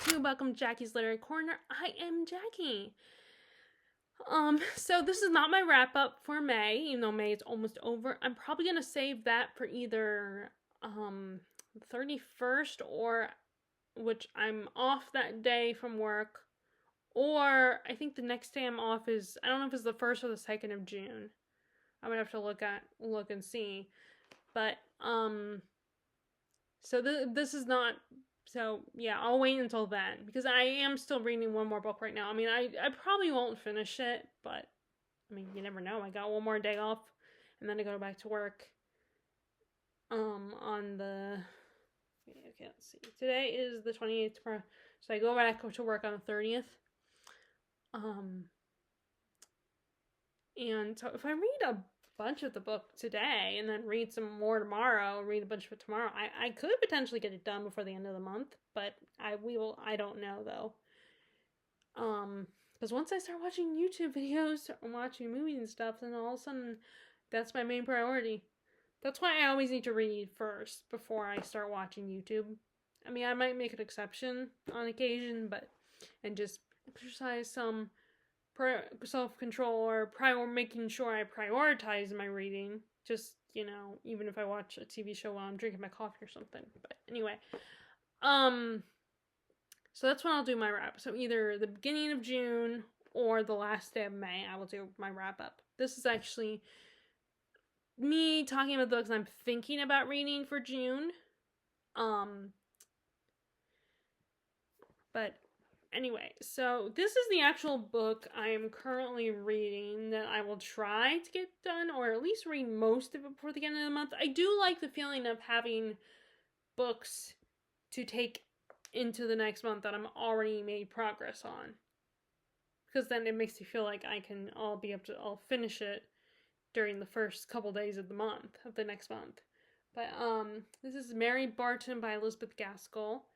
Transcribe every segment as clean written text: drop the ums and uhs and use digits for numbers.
to Welcome Jackie's Literary Corner. I am Jackie. So this is not my wrap up for May, even though May is almost over. I'm probably gonna save that for either 31st or which I'm off that day from work, or I think the next day I'm off is I don't know if it's the 1st or the 2nd of June. I would have to look and see. But so this is not. So yeah, I'll wait until then because I am still reading one more book right now. I mean, I probably won't finish it, but I mean, you never know. I got one more day off, and then I go back to work. On the okay, let's see. Today is the 28th, so I go back to work on the 30th. And so if I read a bunch of the book today and then read some more tomorrow, read a bunch of it tomorrow, I could potentially get it done before the end of the month, but I don't know though. Because once I start watching YouTube videos and watching movies and stuff, then all of a sudden that's my main priority. That's why I always need to read first before I start watching YouTube. I mean, I might make an exception on occasion, but and just exercise some self-control or making sure I prioritize my reading. Just, even if I watch a TV show while I'm drinking my coffee or something. But anyway, so that's when I'll do my wrap. So either the beginning of June or the last day of May, I will do my wrap up. This is actually me talking about the books I'm thinking about reading for June. But anyway, so this is the actual book I am currently reading that I will try to get done, or at least read most of it before the end of the month. I do like the feeling of having books to take into the next month that I'm already made progress on. Because then it makes me feel like I'll finish it during the first couple days of the next month. But this is Mary Barton by Elizabeth Gaskell.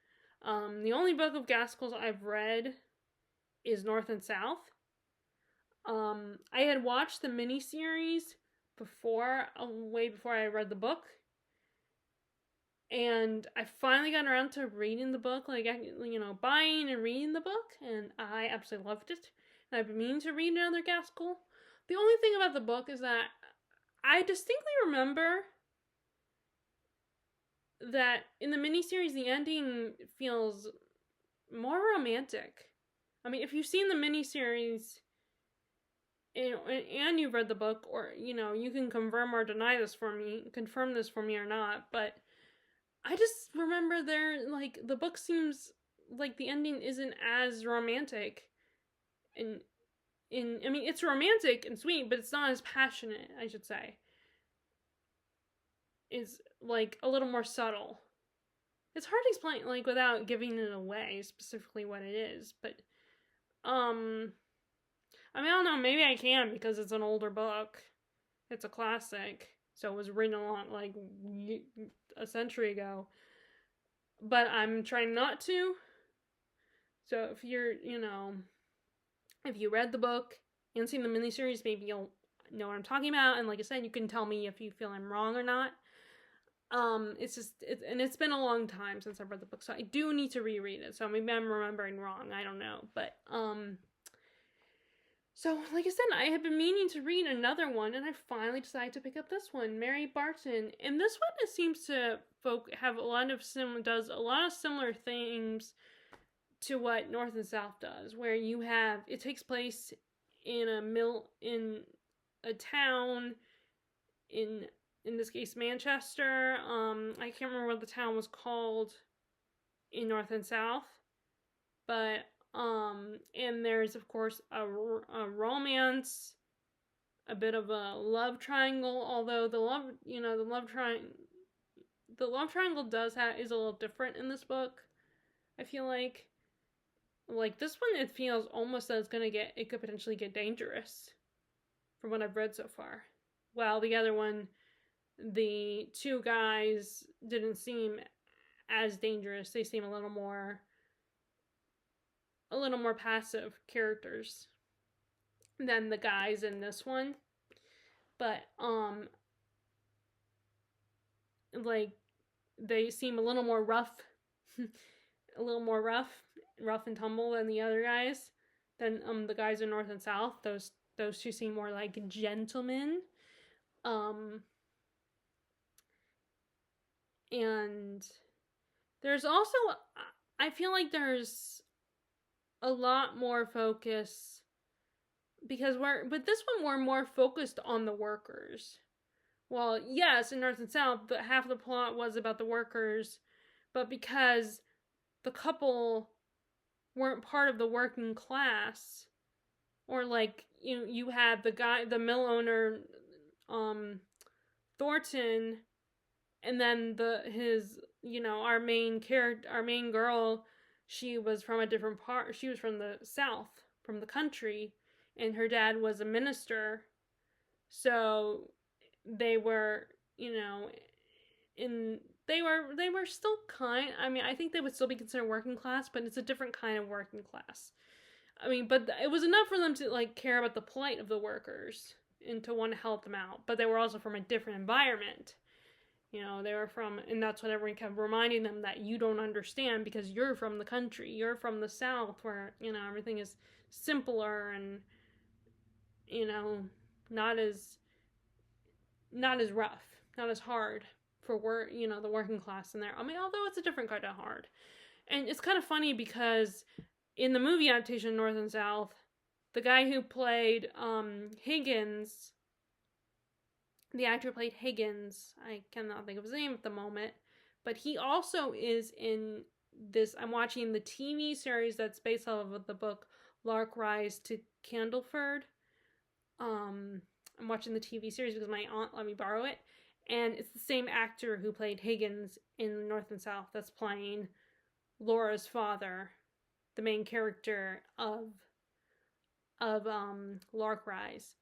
The only book of Gaskell's I've read is North and South. I had watched the miniseries way before I read the book. And I finally got around to reading the book, buying and reading the book, and I absolutely loved it. And I've been meaning to read another Gaskell. The only thing about the book is that I distinctly remember that in the miniseries, the ending feels more romantic. I mean, if you've seen the miniseries and you've read the book, or you can confirm this for me or not. But I just remember the book seems like the ending isn't as romantic, and I mean it's romantic and sweet, but it's not as passionate. I should say. Is like a little more subtle. It's hard to explain without giving it away specifically what it is, but I mean I don't know, maybe I can because it's an older book. It's a classic, so it was written a century ago. But I'm trying not to. So if if you read the book and seen the miniseries, maybe you'll know what I'm talking about. And like I said, you can tell me if you feel I'm wrong or not. It's been a long time since I've read the book, so I do need to reread it. So maybe I'm remembering wrong. I don't know, but so like I said, I have been meaning to read another one, and I finally decided to pick up this one, Mary Barton. And this one seems to have does a lot of similar things to what North and South does, where it takes place in a town in this case Manchester. I can't remember what the town was called in North and South, but and there's of course a romance, a bit of a love triangle. Although the love triangle is a little different in this book. I feel like this one, it feels almost that it could potentially get dangerous from what I've read so far. While the other one, the two guys didn't seem as dangerous. They seem a little more passive characters than the guys in this one. But they seem a little more rough rough and tumble than the other guys. Than the guys in North and South. Those two seem more like gentlemen. Um, and there's also, I feel like there's a lot more focus because but this one we're more focused on the workers. Well, yes, in North and South, but half of the plot was about the workers, but because the couple weren't part of the working class, or like you had the mill owner, Thornton, and then our main girl, she was from a different part. She was from the South, from the country, and her dad was a minister. So they were, they were still kind. I mean, I think they would still be considered working class, but it's a different kind of working class. I mean, but it was enough for them to like care about the plight of the workers and to want to help them out. But they were also from a different environment. They were from, and that's what everyone kept reminding them, that you don't understand because you're from the country, you're from the South, where everything is simpler and not as rough, not as hard for the working class in there. I mean, although it's a different kind of hard, and it's kind of funny because in the movie adaptation North and South, the guy who played Higgins. The actor played Higgins. I cannot think of his name at the moment. But he also is in this. I'm watching the TV series that's based off of the book Lark Rise to Candleford. I'm watching the TV series because my aunt let me borrow it. And it's the same actor who played Higgins in North and South that's playing Laura's father, the main character of Lark Rise.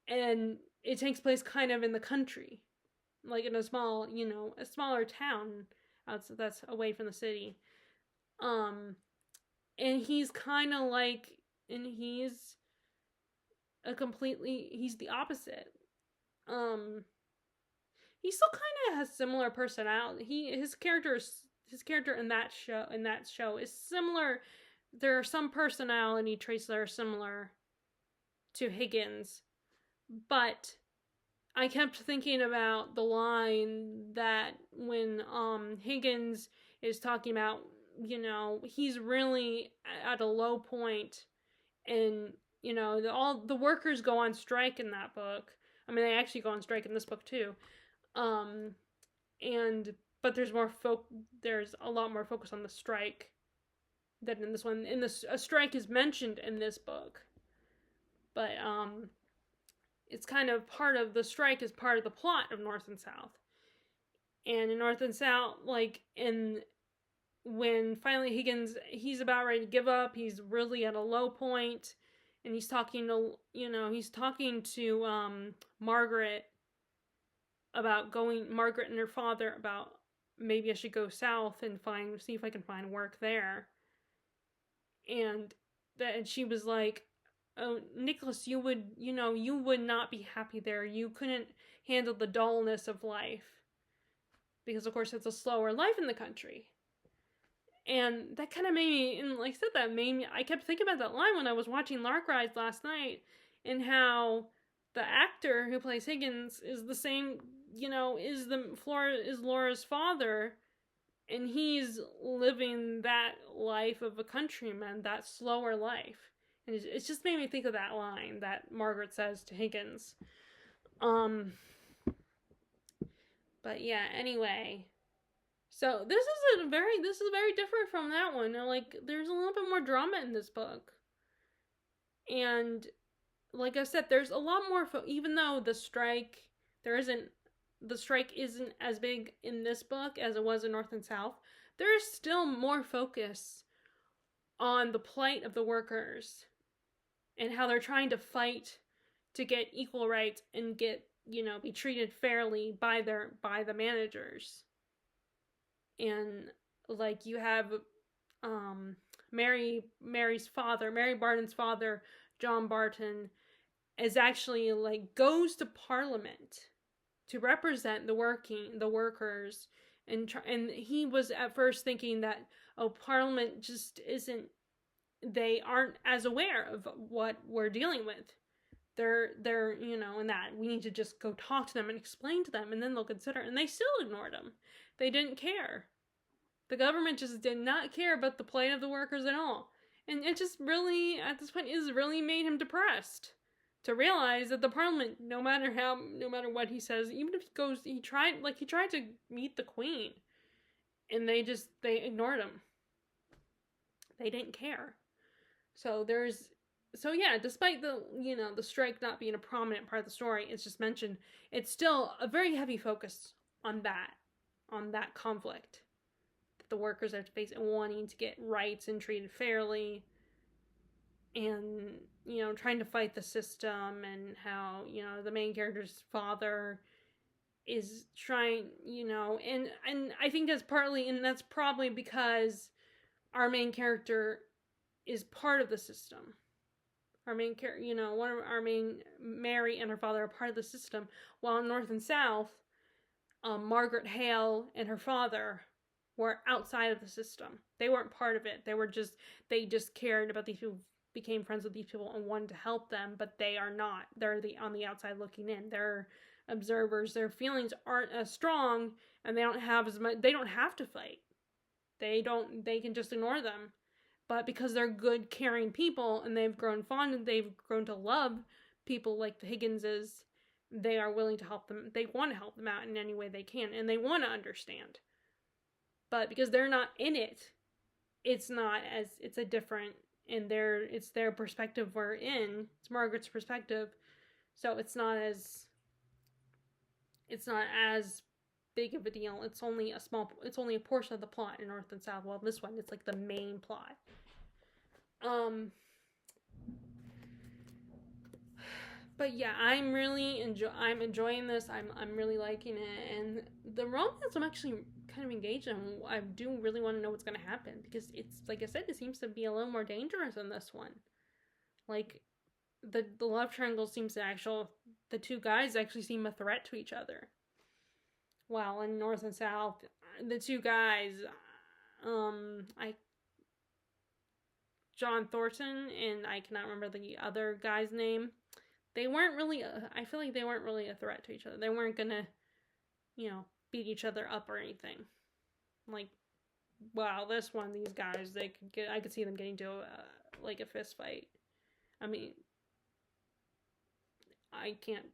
And it takes place kind of in the country, like in a smaller town that's away from the city. And he's kind of like, and he's he's the opposite. He still kind of has similar personality. His character in that show is similar. There are some personality traits that are similar to Higgins. But I kept thinking about the line that when Higgins is talking about, he's really at a low point, and all the workers go on strike in that book. I mean, they actually go on strike in this book too. But there's a lot more focus on the strike than in this one. A strike is mentioned in this book, but it's kind of part of the strike is part of the plot of North and South. And in North and South, when finally Higgins, he's about ready to give up, he's really at a low point, and he's talking to Margaret Margaret and her father about maybe I should go south and see if I can find work there. And she was like, oh, Nicholas, you would not be happy there. You couldn't handle the dullness of life. Because, of course, it's a slower life in the country. And that kind of made me, and like I said, I kept thinking about that line when I was watching Lark Rise last night, and how the actor who plays Higgins is the same, is Laura's father, and he's living that life of a countryman, that slower life. And it just made me think of that line that Margaret says to Higgins. But yeah, anyway. So this is very different from that one. Like, there's a little bit more drama in this book. And like I said, there's a lot more, even though the strike isn't as big in this book as it was in North and South, there is still more focus on the plight of the workers and how they're trying to fight to get equal rights and get, be treated fairly by the managers. And like you have Mary Barton's father, John Barton, is actually goes to Parliament to represent the workers, and he was at first thinking that Parliament just isn't they aren't as aware of what we're dealing with. They're in that we need to just go talk to them and explain to them, and then they'll consider it. And they still ignored them. They didn't care. The government just did not care about the plight of the workers at all. And it just really, at this point, is really made him depressed to realize that the parliament, no matter what he says, even if he tried to meet the queen, and they ignored him. They didn't care. So despite the strike not being a prominent part of the story, it's just mentioned, it's still a very heavy focus on that conflict that the workers have to face, and wanting to get rights and treated fairly, and trying to fight the system, and how the main character's father is trying, and I think that's probably because our main character is part of the system. Our main character, Mary and her father are part of the system, while in North and South, Margaret Hale and her father were outside of the system. They weren't part of it. They just cared about these people, became friends with these people, and wanted to help them, but they are not. They're on the outside looking in. They're observers. Their feelings aren't as strong, and they don't have as much. They don't have to fight. They can just ignore them. But because they're good, caring people, and they've grown to love people like the Higginses, they are willing to help them. They want to help them out in any way they can, and they want to understand. But because they're not in it, it's their perspective we're in. It's Margaret's perspective, so it's not as big of a deal. It's only a portion of the plot in North and South. While this one, it's like the main plot. But yeah, I'm enjoying this. I'm really liking it, and the romance I'm actually kind of engaged in. I do really want to know what's going to happen, because it's, like I said, it seems to be a little more dangerous in this one. Like, the love triangle seems to the two guys actually seem a threat to each other. While in North and South, the two guys, John Thornton, and I cannot remember the other guy's name, they weren't really, I feel like they weren't really a threat to each other. They weren't gonna, beat each other up or anything. Like, wow, these guys, I could see them getting to a fist fight. I mean, I can't,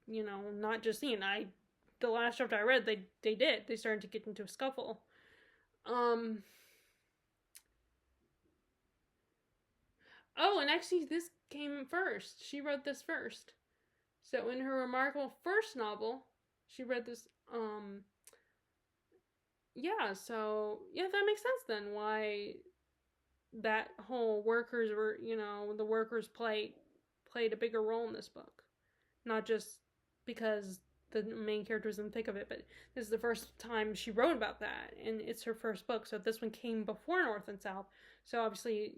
not just seeing, the last chapter I read, they started to get into a scuffle. Oh, and actually this came first. She wrote this first. So in her remarkable first novel, she read this, that makes sense then, why that whole workers were, the workers played a bigger role in this book. Not just because the main character was in the thick of it, but this is the first time she wrote about that, and it's her first book, so this one came before North and South, so obviously,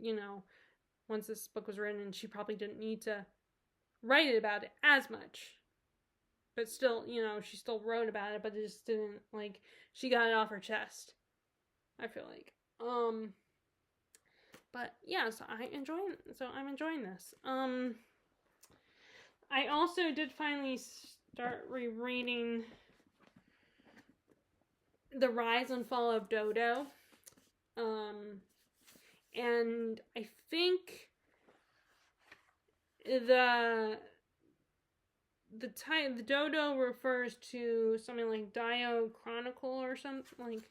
once this book was written, she probably didn't need to write about it as much, but still, she still wrote about it, but it just didn't, she got it off her chest, I feel like. But yeah, so I'm enjoying this. I also did finally start rereading The Rise and Fall of Dodo. And I think the Dodo refers to something like Dio Chronicle or something, like,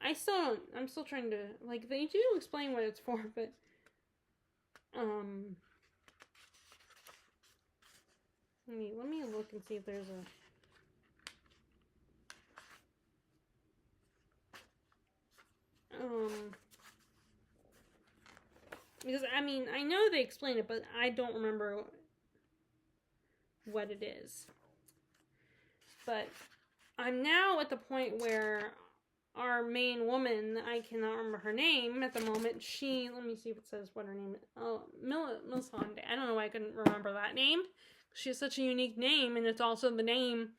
I'm still trying to, they do explain what it's for, but, let me look and see if there's because, I know they explain it, but I don't remember what it is. But I'm now at the point where our main woman, I cannot remember her name at the moment, let me see if it says what her name is. Oh, Melisande. I don't know why I couldn't remember that name. She has such a unique name, and it's also the name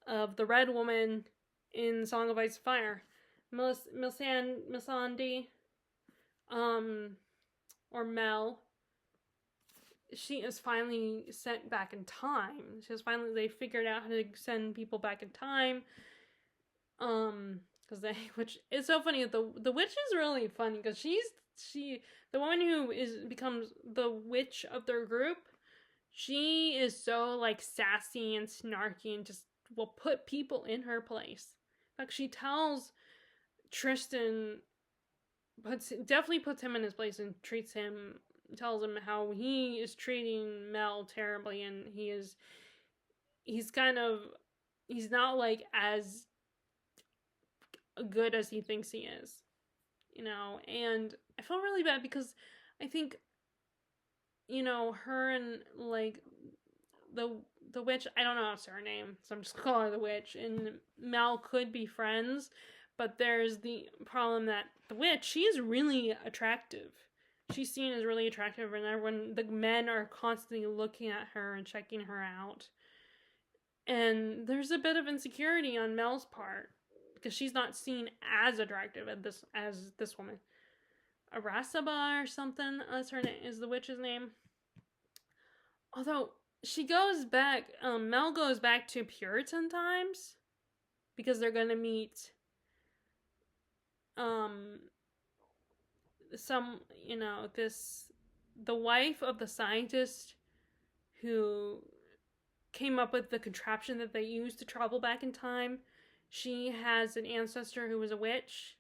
of the Red Woman in Song of Ice and Fire. Melisande. or Mel, she is finally sent back in time. They figured out how to send people back in time. Because which is so funny. The witch is really funny because the woman who becomes the witch of their group. She is so like sassy and snarky and just will put people in her place. In fact, she tells Tristan, definitely puts him in his place and tells him how he is treating Mel terribly, and he's not like as good as he thinks he is, and I felt really bad because I think, her and like the witch, I don't know what's her name, so I'm just gonna call her the witch, and Mel could be friends, but there's the problem that the witch, she is really attractive. She's seen as really attractive, and everyone, the men are constantly looking at her and checking her out. And there's a bit of insecurity on Mel's part because she's not seen as attractive as this woman. Arasaba or something is the witch's name. Although she goes back, Mel goes back to Puritan times because they're gonna meet the wife of the scientist who came up with the contraption that they used to travel back in time. She has an ancestor who was a witch,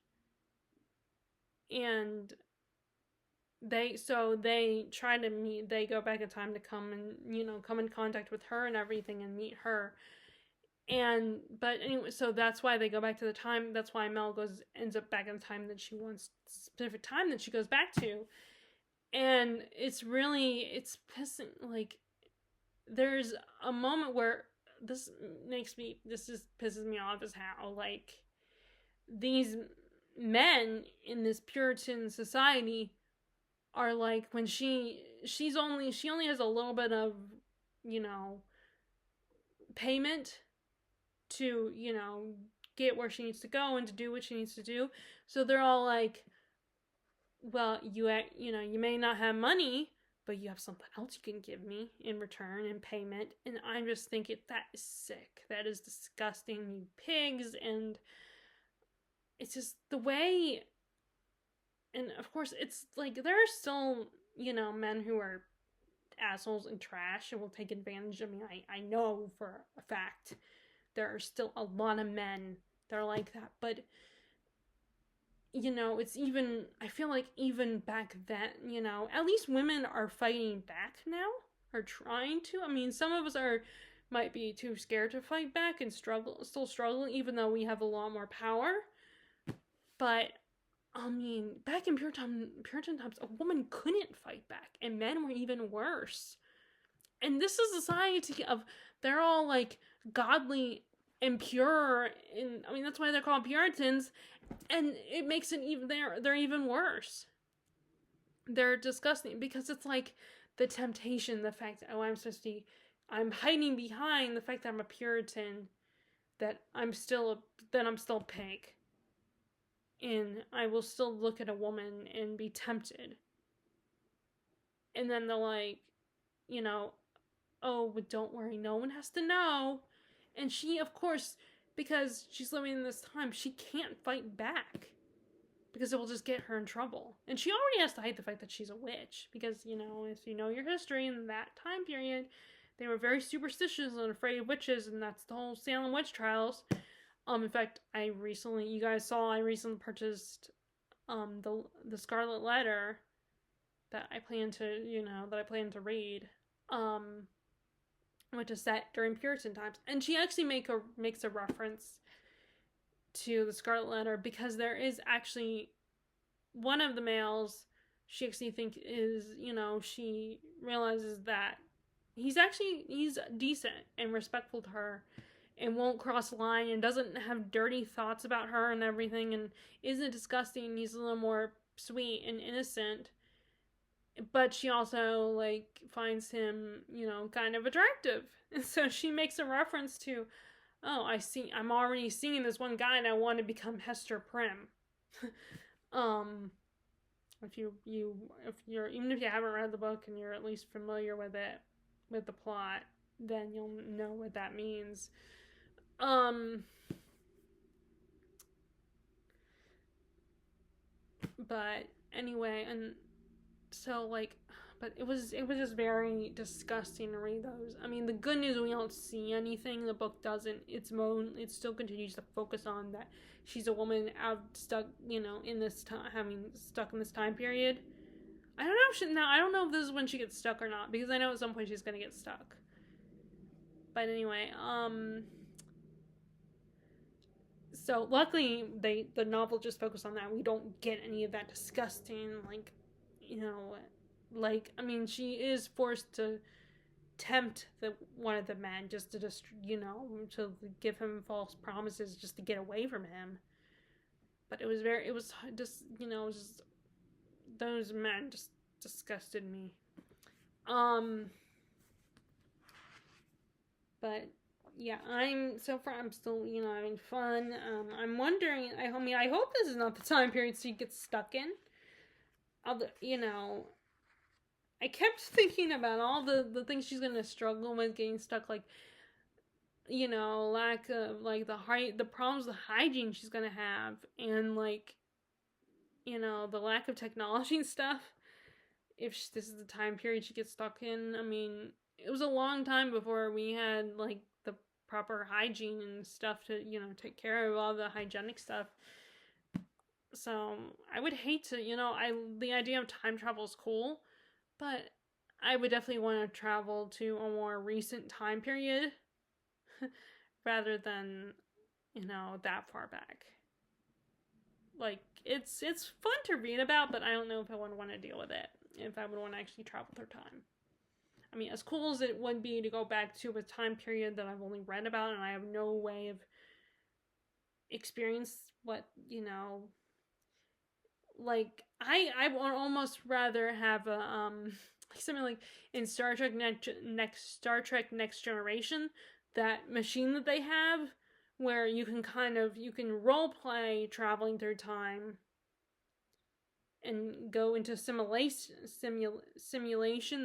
and they try to meet. They go back in time to come in contact with her and everything and meet her. But anyway, so that's why they go back to the time. That's why Mel ends up back in time that she wants, specific time that she goes back to. And it's pissing, like, there's a moment where this pisses me off, is how, like, these men in this Puritan society are like, when she only has a little bit of, payment to, get where she needs to go and to do what she needs to do. So they're all like, well, you may not have money, but you have something else you can give me in return in payment. And I'm just thinking, that is sick. That is disgusting, you pigs. And it's just the way, and of course, it's like, there are still, men who are assholes and trash and will take advantage of me. I know for a fact there are still a lot of men that are like that, but it's even, I feel like even back then, at least women are fighting back now, or trying to. I mean, some of us might be too scared to fight back and still struggling, even though we have a lot more power. But I mean, back in Puritan times, a woman couldn't fight back, and men were even worse. And this is a society of, they're all like godly and pure, and I mean, that's why they're called Puritans, and it makes it even, they're even worse. They're disgusting because it's like the temptation, the fact that, I'm hiding behind the fact that I'm a Puritan, that I'm still a pig. And I will still look at a woman and be tempted. And then they're like, oh, but don't worry, no one has to know. And she, of course, because she's living in this time, she can't fight back, because it will just get her in trouble. And she already has to hide the fact that she's a witch, because, if you know your history in that time period, they were very superstitious and afraid of witches, and that's the whole Salem witch trials. In fact, I recently purchased the Scarlet Letter that I plan to read, which is set during Puritan times. And she actually makes a reference to the Scarlet Letter, because there is actually one of the males she actually she realizes that he's decent and respectful to her, and won't cross the line, and doesn't have dirty thoughts about her and everything, and isn't disgusting. He's a little more sweet and innocent. But she also, like, finds him, kind of attractive. And so she makes a reference to, oh, I'm already seeing this one guy and I want to become Hester Prynne. if you're even if you haven't read the book and you're at least familiar with it, with the plot, then you'll know what that means. But anyway, and so like, but it was just very disgusting to read those. I mean, the good news, we don't see anything. The book doesn't. It still continues to focus on that she's a woman stuck, in this time, having stuck in this time period. I don't know. Now I don't know if this is when she gets stuck or not, because I know at some point she's gonna get stuck. But anyway, so luckily the novel just focused on that. We don't get any of that disgusting, I mean, she is forced to tempt one of the men just to to give him false promises just to get away from him. But it was just those men just disgusted me. But yeah, I'm still having fun. I'm wondering. I hope this is not the time period she gets stuck in. I kept thinking about all the things she's gonna struggle with getting stuck, like, lack of the problems with hygiene she's gonna have, and the lack of technology and stuff. If this is the time period she gets stuck in, I mean, it was a long time before we had the proper hygiene and stuff to take care of all the hygienic stuff. So I would hate to, the idea of time travel is cool, but I would definitely want to travel to a more recent time period rather than, that far back. It's fun to read about, but I don't know if I would want to deal with it, if I would want to actually travel through time. I mean, as cool as it would be to go back to a time period that I've only read about and I have no way of experience what, I would almost rather have a something like in Star Trek Next Generation, that machine that they have where you can role play traveling through time and go into simulation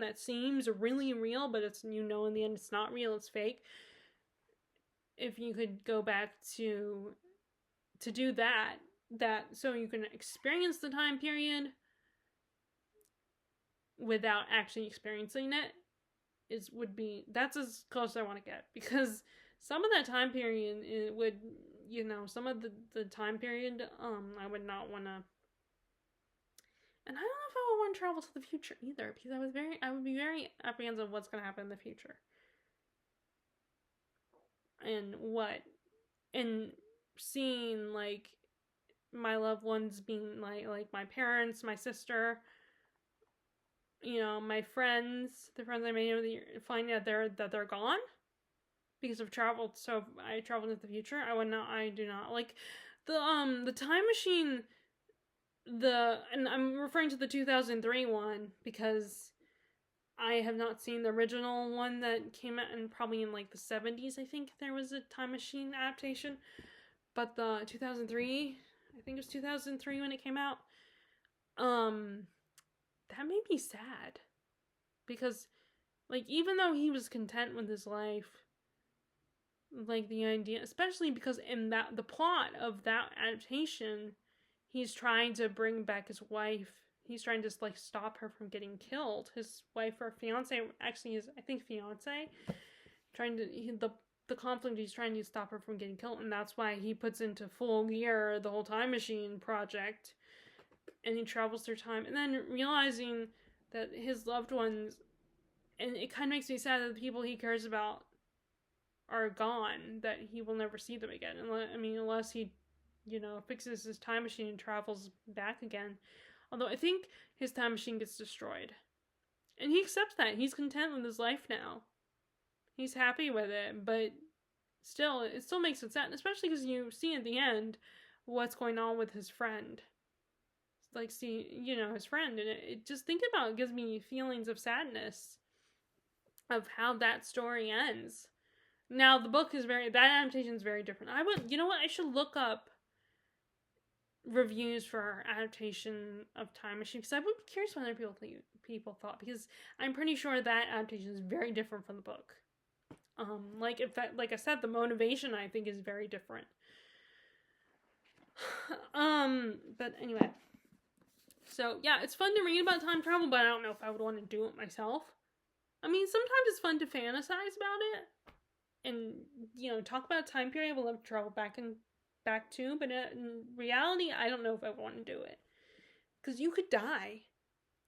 that seems really real, but it's in the end it's not real, it's fake. If you could go back to do that so you can experience the time period without actually experiencing it, that's as close as I want to get, because some of that time period some of the time period I would not want to, and I don't know if I would want to travel to the future either, because I would be very apprehensive of what's going to happen in the future and seeing my loved ones being like my parents, my sister, my friends, the friends I made over the year, finding out that they're gone because of travel. So I traveled into the future. I do not like the time machine. And I'm referring to the 2003 one because I have not seen the original one that came out probably in the 70s. I think there was a time machine adaptation, but the 2003, I think it was 2003 when it came out. That made me sad, because even though he was content with his life, the idea, especially because in the plot of that adaptation, he's trying to bring back his wife. He's trying to stop her from getting killed. His wife or fiance, actually his, I think, fiance, the conflict, he's trying to stop her from getting killed, and that's why he puts into full gear the whole time machine project, and he travels through time, and then realizing that his loved ones, and it kind of makes me sad that the people he cares about are gone, that he will never see them again. Unless he, fixes his time machine and travels back again. Although I think his time machine gets destroyed. And he accepts that. He's content with his life now. He's happy with it, but still, it still makes it sad, especially because you see at the end what's going on with his friend. His friend, and it just thinking about it gives me feelings of sadness of how that story ends. Now, the book is that adaptation is very different. I should look up, reviews for adaptation of Time Machine, because I would be curious what other people thought, because I'm pretty sure that adaptation is very different from the book. Like I said, the motivation I think is very different. But anyway, so yeah, it's fun to read about time travel, but I don't know if I would want to do it myself. I mean, sometimes it's fun to fantasize about it, and talk about a time period I would love to travel back to, but in reality, I don't know if I want to do it, because you could die,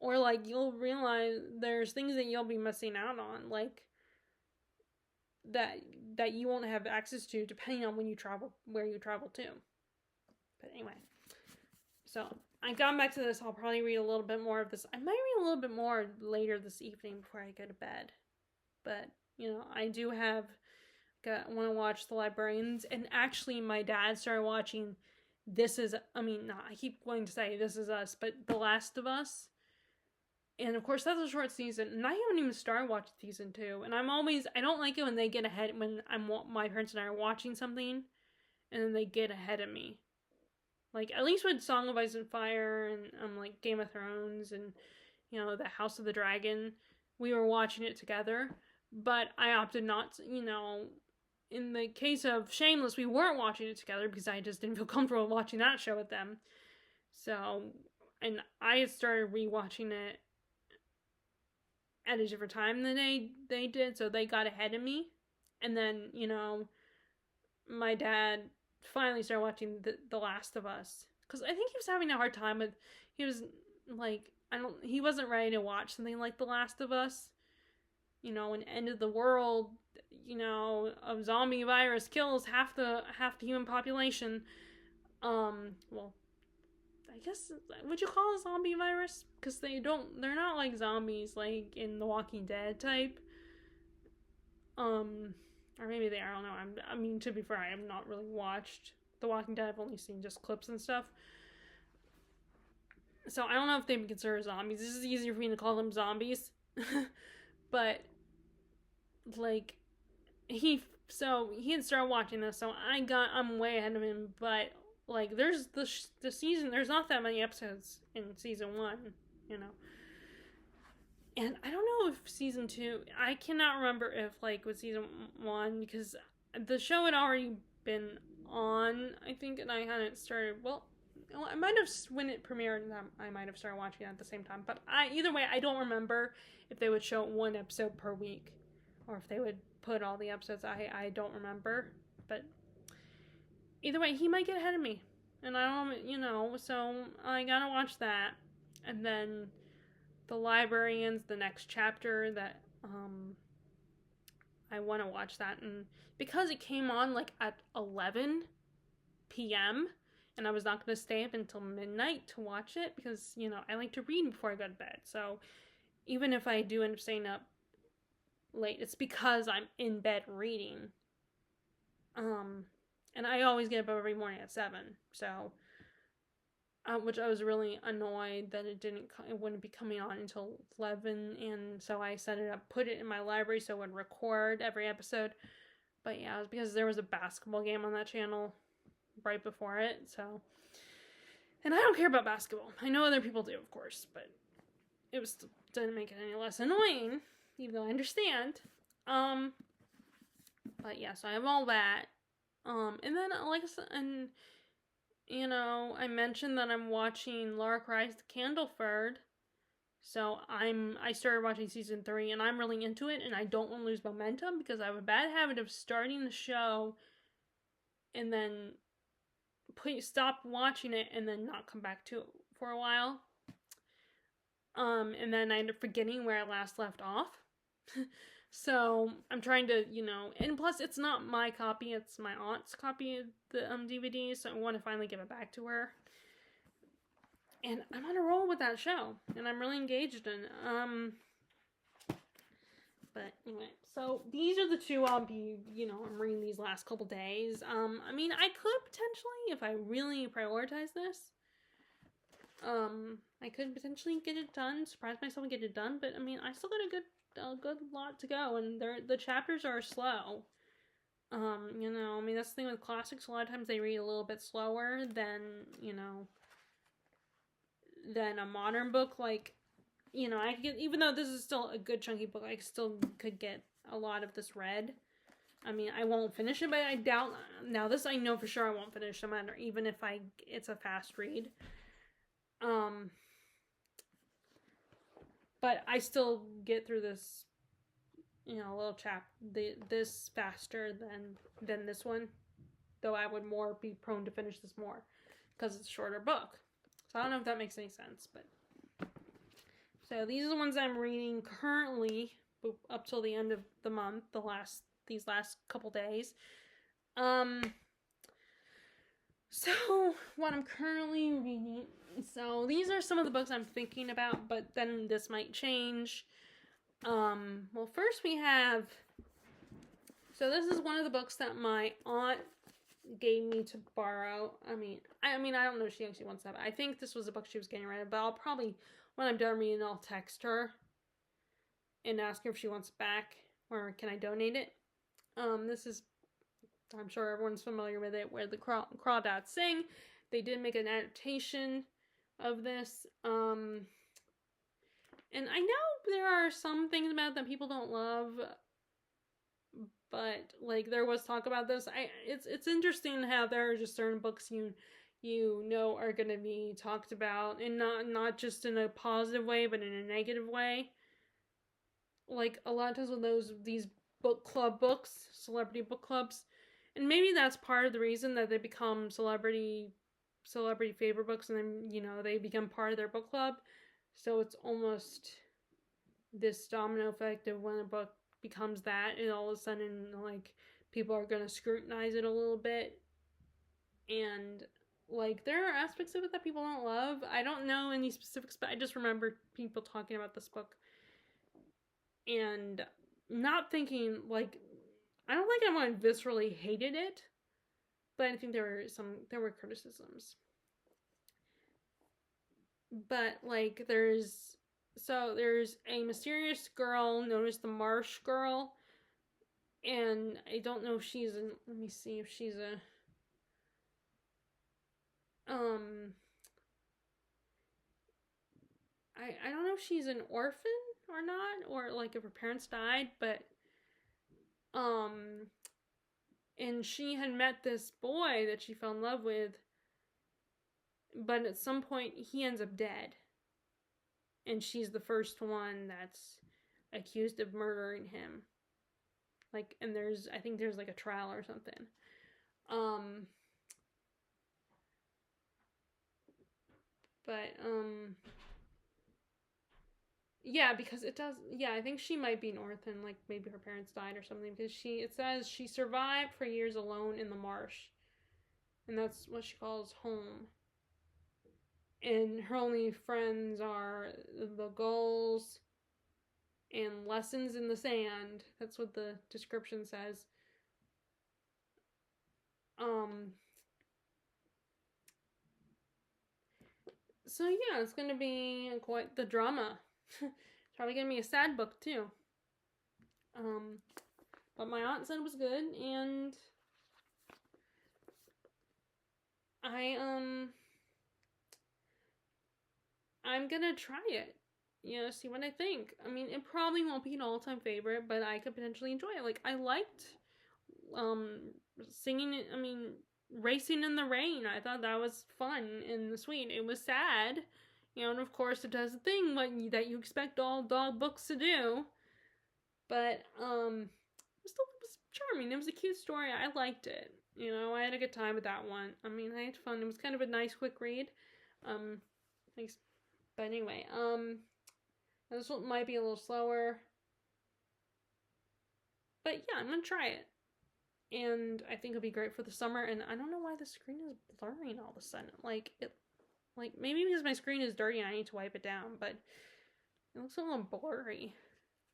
or like you'll realize there's things that you'll be missing out on, like that you won't have access to depending on where you travel to. But anyway, so I got back to this. I'll probably read a little bit more of this. I might read a little bit more later this evening before I go to bed. But I do want to watch The Librarians, and actually my dad started watching I keep going to say This Is Us, but The Last of Us. And of course, that's a short season, and I haven't even started watching season 2. And I don't like it when they get ahead, when my parents and I are watching something, and then they get ahead of me. Like, at least with Song of Ice and Fire, and like Game of Thrones, and the House of the Dragon, we were watching it together. But I opted not to, in the case of Shameless, we weren't watching it together because I just didn't feel comfortable watching that show with them. So, and I had started rewatching it at a different time than they did, so they got ahead of me. And then, my dad finally started watching the Last of Us, because I think he was having a hard time with, he was like, he wasn't ready to watch something like The Last of Us, an end of the world, a zombie virus kills half the human population. Well, I guess, would you call it a zombie virus? Because they're not like zombies like in The Walking Dead type. Or maybe they are, I don't know. I mean, to be fair, I have not really watched The Walking Dead. I've only seen just clips and stuff. So I don't know if they consider zombies. This is easier for me to call them zombies. But, like, he had started watching this, so I'm way ahead of him, but like, there's the season, there's not that many episodes in season 1, and I don't know if season 2, I cannot remember if, like, with season 1, because the show had already been on, I think, and I hadn't started, I might have, when it premiered, I might have started watching it at the same time, but either way, I don't remember if they would show one episode per week, or if they would put all the episodes. I don't remember, but either way, he might get ahead of me, and I don't, so I gotta watch that. And then The Librarians, the next chapter, that I want to watch that, and because it came on like at 11 p.m. and I was not going to stay up until midnight to watch it, because I like to read before I go to bed. So even if I do end up staying up late, it's because I'm in bed reading. And I always get up every morning at 7, so which I was really annoyed that it wouldn't be coming on until 11, and so I set it up, put it in my library so it would record every episode. But yeah, it was because there was a basketball game on that channel right before it, so, and I don't care about basketball. I know other people do, of course, but it didn't make it any less annoying, even though I understand. But yeah, so I have all that. And then, like I said, and, I mentioned that I'm watching Laura Cries The Candleford. So I started watching season 3, and I'm really into it, and I don't want to lose momentum, because I have a bad habit of starting the show and then stop watching it and then not come back to it for a while. And then I end up forgetting where I last left off. So I'm trying to, and plus it's not my copy, it's my aunt's copy of the DVD, so I want to finally give it back to her. And I'm on a roll with that show, and I'm really engaged in it. But anyway, so these are the two I'll be, I'm reading these last couple days. I mean, I could potentially, if I really prioritize this, I could potentially get it done, surprise myself and get it done, but I mean, I still got a good lot to go, and the chapters are slow. You know, I mean, that's the thing with classics. A lot of times they read a little bit slower than, you know, than a modern book. Like, you know, I could get, even though this is still a good chunky book, I still could get a lot of this read. I mean, I won't finish it, but I doubt, now this I know for sure I won't finish no matter, even if it's a fast read. But I still get through this, you know, little this faster than this one. Though I would more be prone to finish this more because it's a shorter book. So I don't know if that makes any sense, but so these are the ones I'm reading currently up till the end of the month, these last couple days. So what I'm currently reading, so these are some of the books I'm thinking about, but then this might change. Well, first we have, so this is one of the books that my aunt gave me to borrow. I mean, I don't know if she actually wants that. I think this was a book she was getting rid of, but I'll probably, when I'm done reading, I'll text her and ask her if she wants it back, or can I donate it. This is, I'm sure everyone's familiar with it, where the Crawdads Sing. They did make an adaptation of this. And I know there are some things about it that people don't love, but like there was talk about this. It's interesting how there are just certain books you know are going to be talked about, and not just in a positive way, but in a negative way. Like a lot of times with these book club books, celebrity book clubs, and maybe that's part of the reason that they become celebrity favorite books, and then, you know, they become part of their book club. So it's almost this domino effect of when a book becomes that, and all of a sudden, like, people are going to scrutinize it a little bit. And like, there are aspects of it that people don't love. I don't know any specifics, but I just remember people talking about this book and not thinking, like, I don't think anyone viscerally hated it, but I think there were criticisms. But like, there's a mysterious girl known as the Marsh Girl, and I don't know if she's let me see if she's a I don't know if she's an orphan or not, or like if her parents died, but and she had met this boy that she fell in love with, but at some point he ends up dead, and she's the first one that's accused of murdering him. Like, and I think there's like a trial or something. But yeah, because it does, yeah, I think she might be an orphan, like maybe her parents died or something, because it says she survived for years alone in the marsh, and that's what she calls home. And her only friends are the gulls and lessons in the sand. That's what the description says. So yeah, it's gonna be quite the drama. It's probably gonna be a sad book too. But my aunt said it was good, and I'm gonna try it. You know, see what I think. I mean, it probably won't be an all-time favorite, but I could potentially enjoy it. Like, I liked singing it, Racing in the Rain. I thought that was fun and sweet. It was sad, you know, and of course it does the thing that you expect all dog books to do. But it was charming. It was a cute story. I liked it. You know, I had a good time with that one. I mean, I had fun. It was kind of a nice, quick read. Thanks. But anyway, this one might be a little slower. But yeah, I'm gonna try it. And I think it'll be great for the summer. And I don't know why the screen is blurring all of a sudden. Like, maybe because my screen is dirty and I need to wipe it down, but it looks a little blurry.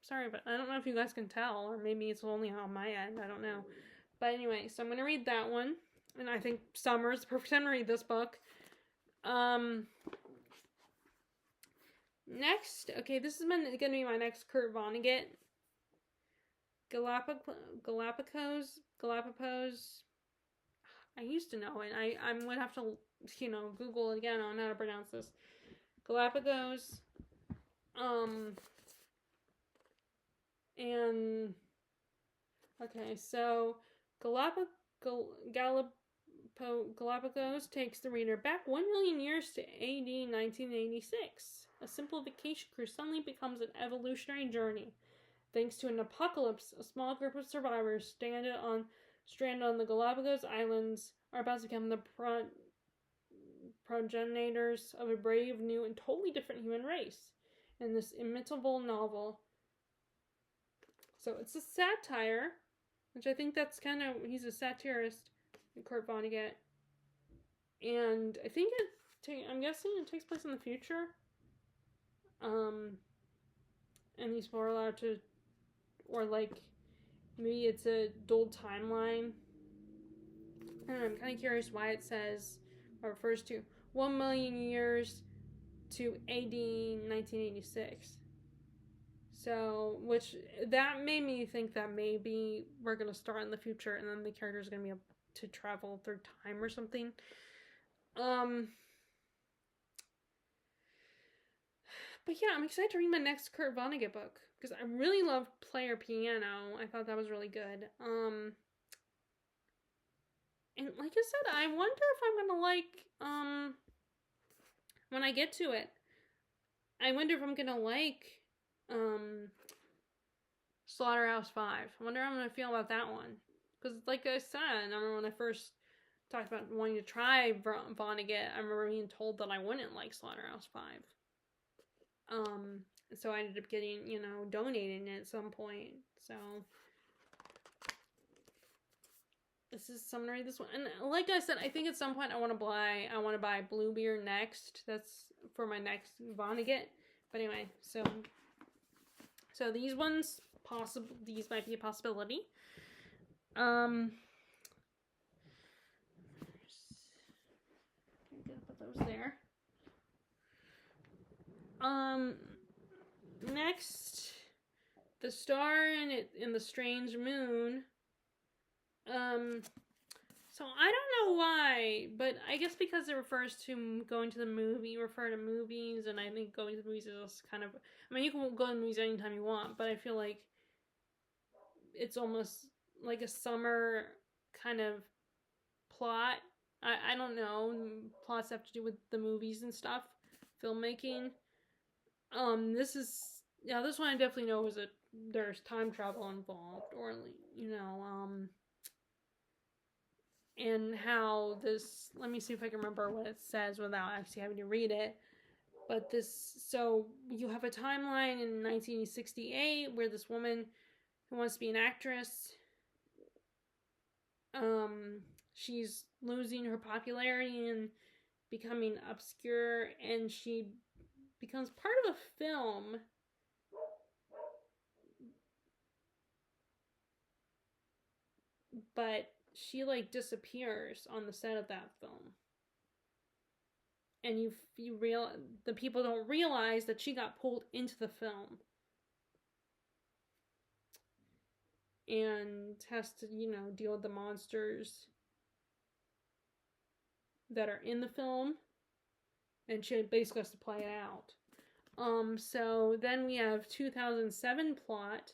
Sorry, but I don't know if you guys can tell, or maybe it's only on my end. I don't know. But anyway, so I'm going to read that one. And I think summer is the perfect time to read this book. Next, okay, this is going to be my next Kurt Vonnegut. Galapagos. I used to know it. I'm gonna have to Google it again on how to pronounce this. Galapagos. Um, and okay, so Galapagos Galapagos takes the reader back 1 million years to AD 1986. A simple vacation cruise suddenly becomes an evolutionary journey. Thanks to an apocalypse, a small group of survivors stranded on the Galapagos Islands are about to become the progenitors of a brave, new, and totally different human race in this imitable novel. So it's a satire, which I think that's kind of, he's a satirist, Kurt Vonnegut. And I think I'm guessing it takes place in the future. And these people are allowed to, or like, maybe it's a dual timeline. I don't know, I'm kind of curious why it says, or refers to 1 million years to AD 1986. So, which, that made me think that maybe we're going to start in the future and then the character's going to be able to travel through time or something. But yeah, I'm excited to read my next Kurt Vonnegut book because I really loved Player Piano. I thought that was really good. And like I said, I wonder if I'm gonna like when I get to it. I wonder if I'm gonna like Slaughterhouse-5. I wonder how I'm gonna feel about that one. Because like I said, I remember when I first talked about wanting to try Vonnegut, I remember being told that I wouldn't like Slaughterhouse-5. So I ended up getting, donating it at some point. So this is, so I'm gonna read this one. And like I said, I think at some point I want to buy Bluebeard next. That's for my next Vonnegut. But anyway, so these ones, these might be a possibility. I'm gonna put those there. Next, The Star in the Strange Moon. So I don't know why, but I guess because it refers to going to the movie, refer to movies, and I think going to the movies is kind of, I mean, you can go to the movies anytime you want, but I feel like it's almost like a summer kind of plot. I don't know. Plots have to do with the movies and stuff, filmmaking. This one I definitely know is that there's time travel involved, or and how this, let me see if I can remember what it says without actually having to read it. But so you have a timeline in 1968 where this woman who wants to be an actress, she's losing her popularity and becoming obscure, and she becomes part of a film but she like disappears on the set of that film, and the people don't realize that she got pulled into the film and has to deal with the monsters that are in the film, and she basically has to play it out. So then we have 2007 plot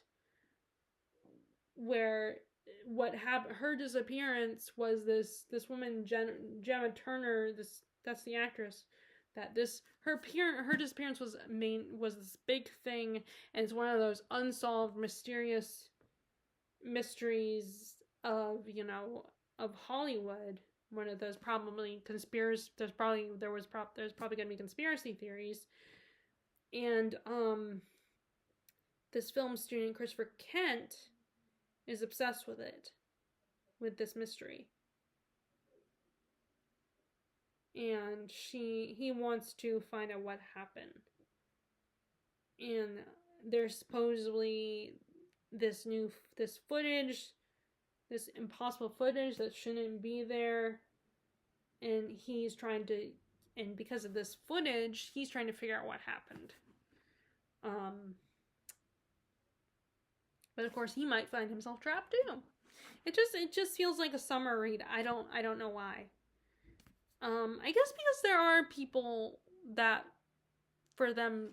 where what happened, her disappearance was this woman, Gemma Turner, that's the actress, that her disappearance was this big thing, and it's one of those unsolved mysterious mysteries of of Hollywood. One of those probably there's probably going to be conspiracy theories. And this film student, Christopher Kent, is obsessed with this mystery. And he wants to find out what happened. And there's supposedly this footage, this impossible footage that shouldn't be there. And and because of this footage, he's trying to figure out what happened. But of course, he might find himself trapped too. It just feels like a summer read. I don't know why. I guess because there are people that, for them,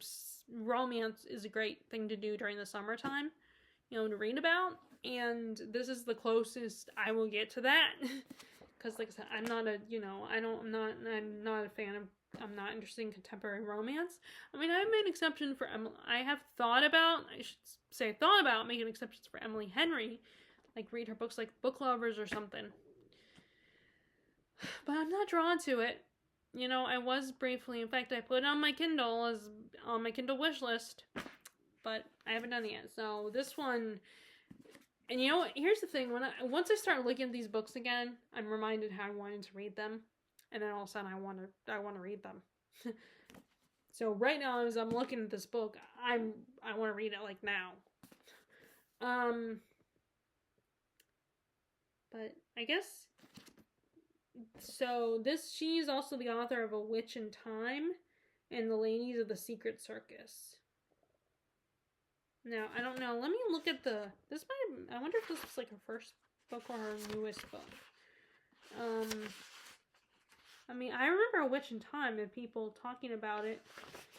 romance is a great thing to do during the summertime, to read about. And this is the closest I will get to that. Because, like I said, I'm not a, I'm not a fan of, I'm not interested in contemporary romance. I mean, I've made an exception for Emily. I should say, thought about making exceptions for Emily Henry. Like, read her books like Book Lovers or something. But I'm not drawn to it. I was briefly, in fact, I put it on my Kindle as on my Kindle wish list, but I haven't done it yet. So this one, and here's the thing: once I start looking at these books again, I'm reminded how I wanted to read them, and then all of a sudden I want to read them. So right now, as I'm looking at this book, I want to read it like now. But I guess. So she's also the author of A Witch in Time and The Ladies of the Secret Circus. Now, I don't know. Let me look at I wonder if this was like her first book or her newest book. I mean, I remember A Witch in Time and people talking about it.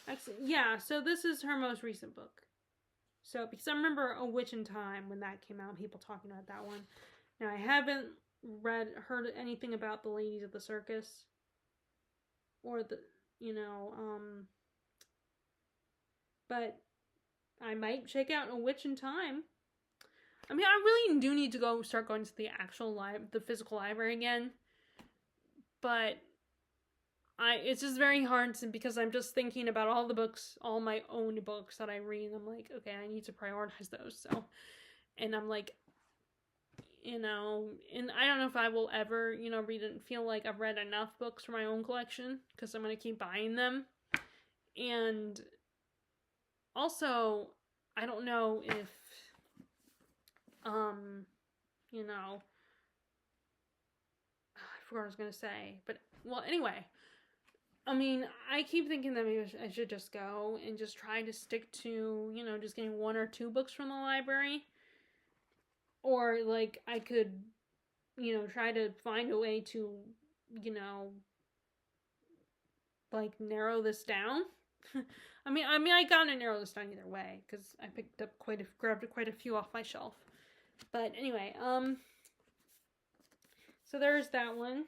Actually, yeah, so this is her most recent book. So, because I remember A Witch in Time when that came out, people talking about that one. Now, I haven't heard anything about The Ladies of the Circus, or but I might check out A Witch in Time. I mean, I really do need to start going to the actual the physical library again, but it's just very hard because I'm just thinking about all my own books that I read, and I'm like, okay, I need to prioritize those, so, and I'm like, and I don't know if I will ever, read and feel like I've read enough books for my own collection, because I'm going to keep buying them. And also, I don't know if, I forgot what I was going to say, but, well, anyway, I mean, I keep thinking that maybe I should just go and just try to stick to, just getting 1 or 2 books from the library. Or, like, I could, try to find a way to, like, narrow this down. I mean, I gotta narrow this down either way, because I grabbed quite a few off my shelf. But anyway, so there's that one.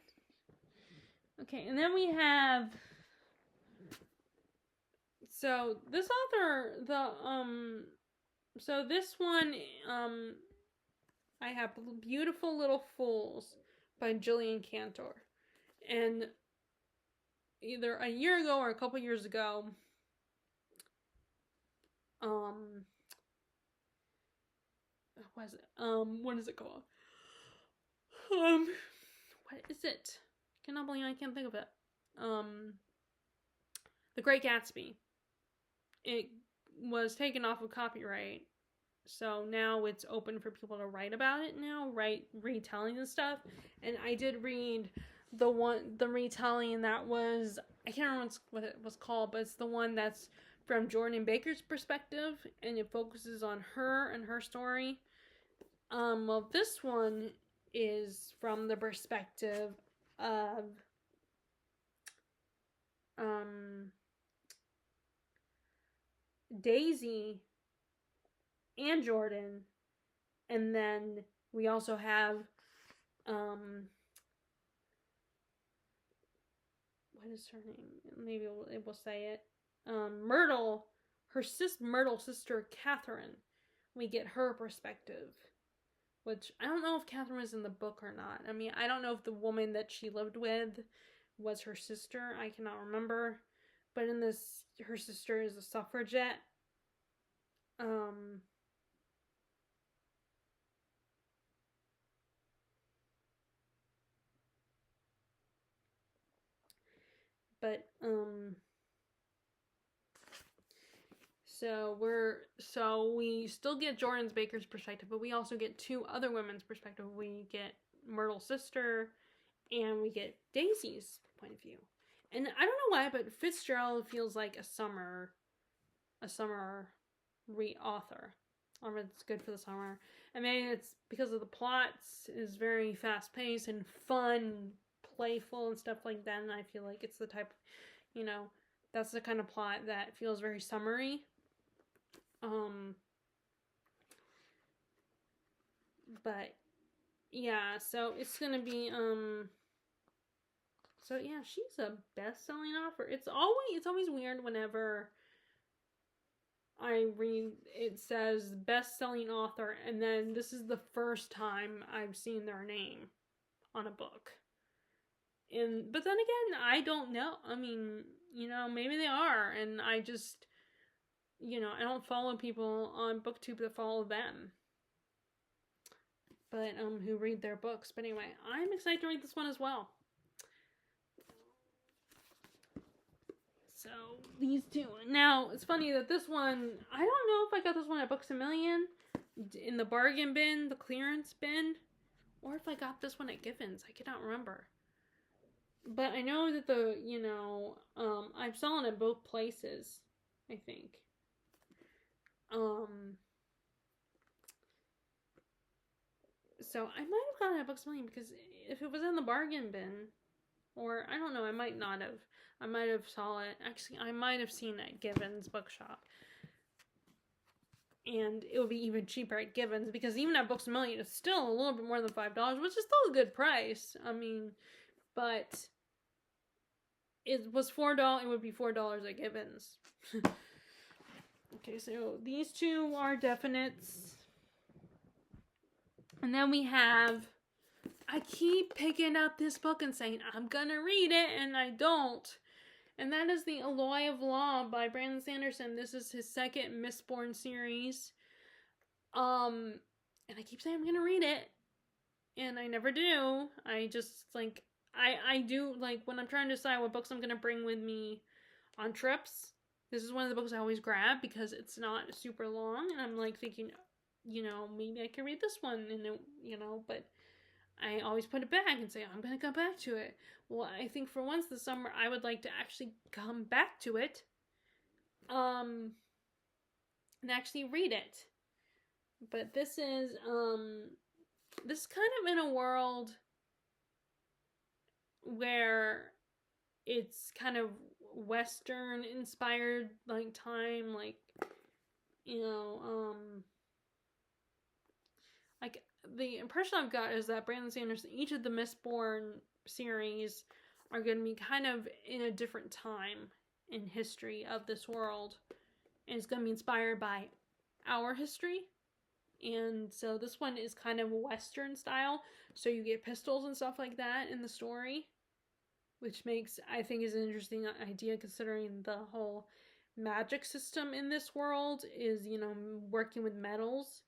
Okay, and then we have, so this author, so this one, I have Beautiful Little Fools by Gillian Cantor. And either a year ago or a couple years ago, what is it called? What is it? I cannot believe I can't think of it. The Great Gatsby. It was taken off of copyright, so now it's open for people to write about it now, retelling and stuff. And I did read the retelling that was, I can't remember what it was called, but it's the one that's from Jordan Baker's perspective, and it focuses on her and her story. Well, this one is from the perspective of Daisy and Jordan, and then we also have what is her name? Maybe it will say it. Myrtle, Myrtle's sister Catherine. We get her perspective, which I don't know if Catherine was in the book or not. I mean, I don't know if the woman that she lived with was her sister. I cannot remember. But in this, her sister is a suffragette. So we still get Jordan Baker's perspective, but we also get 2 other women's perspective. We get Myrtle's sister, and we get Daisy's point of view. And I don't know why, but Fitzgerald feels like a summer author. or it's good for the summer. And maybe it's because of the plots is very fast paced and fun, playful and stuff like that. And I feel like it's the type, you know, that's the kind of plot that feels very summery. But yeah, so it's gonna be so yeah, she's a best-selling author. It's always weird whenever I read it says best-selling author, and then this is the first time I've seen their name on a book. But then again, I don't know. I mean, maybe they are, and I just, I don't follow people on BookTube that follow them, but who read their books. But anyway, I'm excited to read this one as well. So these two. Now it's funny that this one, I don't know if I got this one at Books A Million in the bargain bin, the clearance bin, or if I got this one at Givens. I cannot remember. But I know that I saw it at both places, I think. So I might have gotten it at Books A Million because if it was in the bargain bin, or I don't know, I might not have. I might have saw it. Actually, I might have seen it at Givens Bookshop. And it would be even cheaper at Givens because even at Books A Million, it's still a little bit more than $5, which is still a good price. I mean, but it was $4. It would be $4 at Givens. Okay, so these two are definites. And then we have, I keep picking up this book and saying, I'm gonna read it, and I don't. And that is The Alloy of Law by Brandon Sanderson. This is his second Mistborn series. And I keep saying I'm gonna read it, and I never do. I just, I do, when I'm trying to decide what books I'm gonna bring with me on trips, this is one of the books I always grab because it's not super long, and I'm, thinking, maybe I can read this one, and, but I always put it back and say, I'm going to come back to it. Well, I think for once this summer, I would like to actually come back to it, and actually read it. But this is kind of in a world where it's kind of Western inspired, time, the impression I've got is that Brandon Sanderson, each of the Mistborn series are going to be kind of in a different time in history of this world. And it's going to be inspired by our history. And so this one is kind of Western style. So you get pistols and stuff like that in the story. Which I think is an interesting idea considering the whole magic system in this world is, working with metals.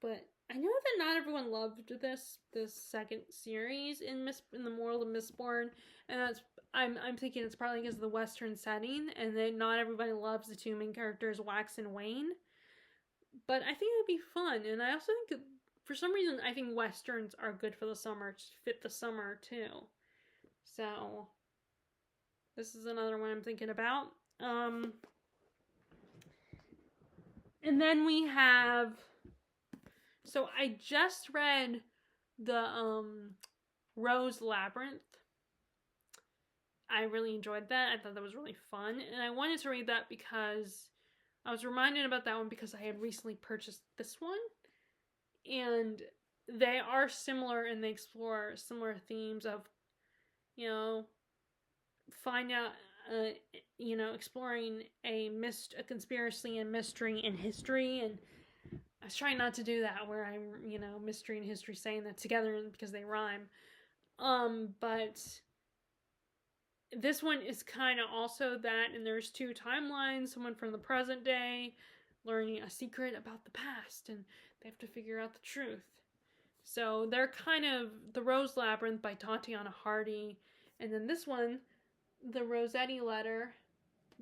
But I know that not everyone loved this second series in the world of Mistborn, and I'm thinking it's probably because of the Western setting, and that not everybody loves the two main characters, Wax and Wayne. But I think it'd be fun, and I also think for some reason I think Westerns are good for the summer, to fit the summer too. So this is another one I'm thinking about. And then we have, so I just read the Rose Labyrinth. I really enjoyed that. I thought that was really fun. And I wanted to read that because I was reminded about that one because I had recently purchased this one. And they are similar and they explore similar themes of, find out, exploring a conspiracy and mystery in history. And I was trying not to do that where I'm, mystery and history saying that together because they rhyme. But this one is kind of also that, and there's two timelines, someone from the present day learning a secret about the past, and they have to figure out the truth. So they're kind of The Rose Labyrinth by Tatiana Hardy, and then this one, The Rossetti Letter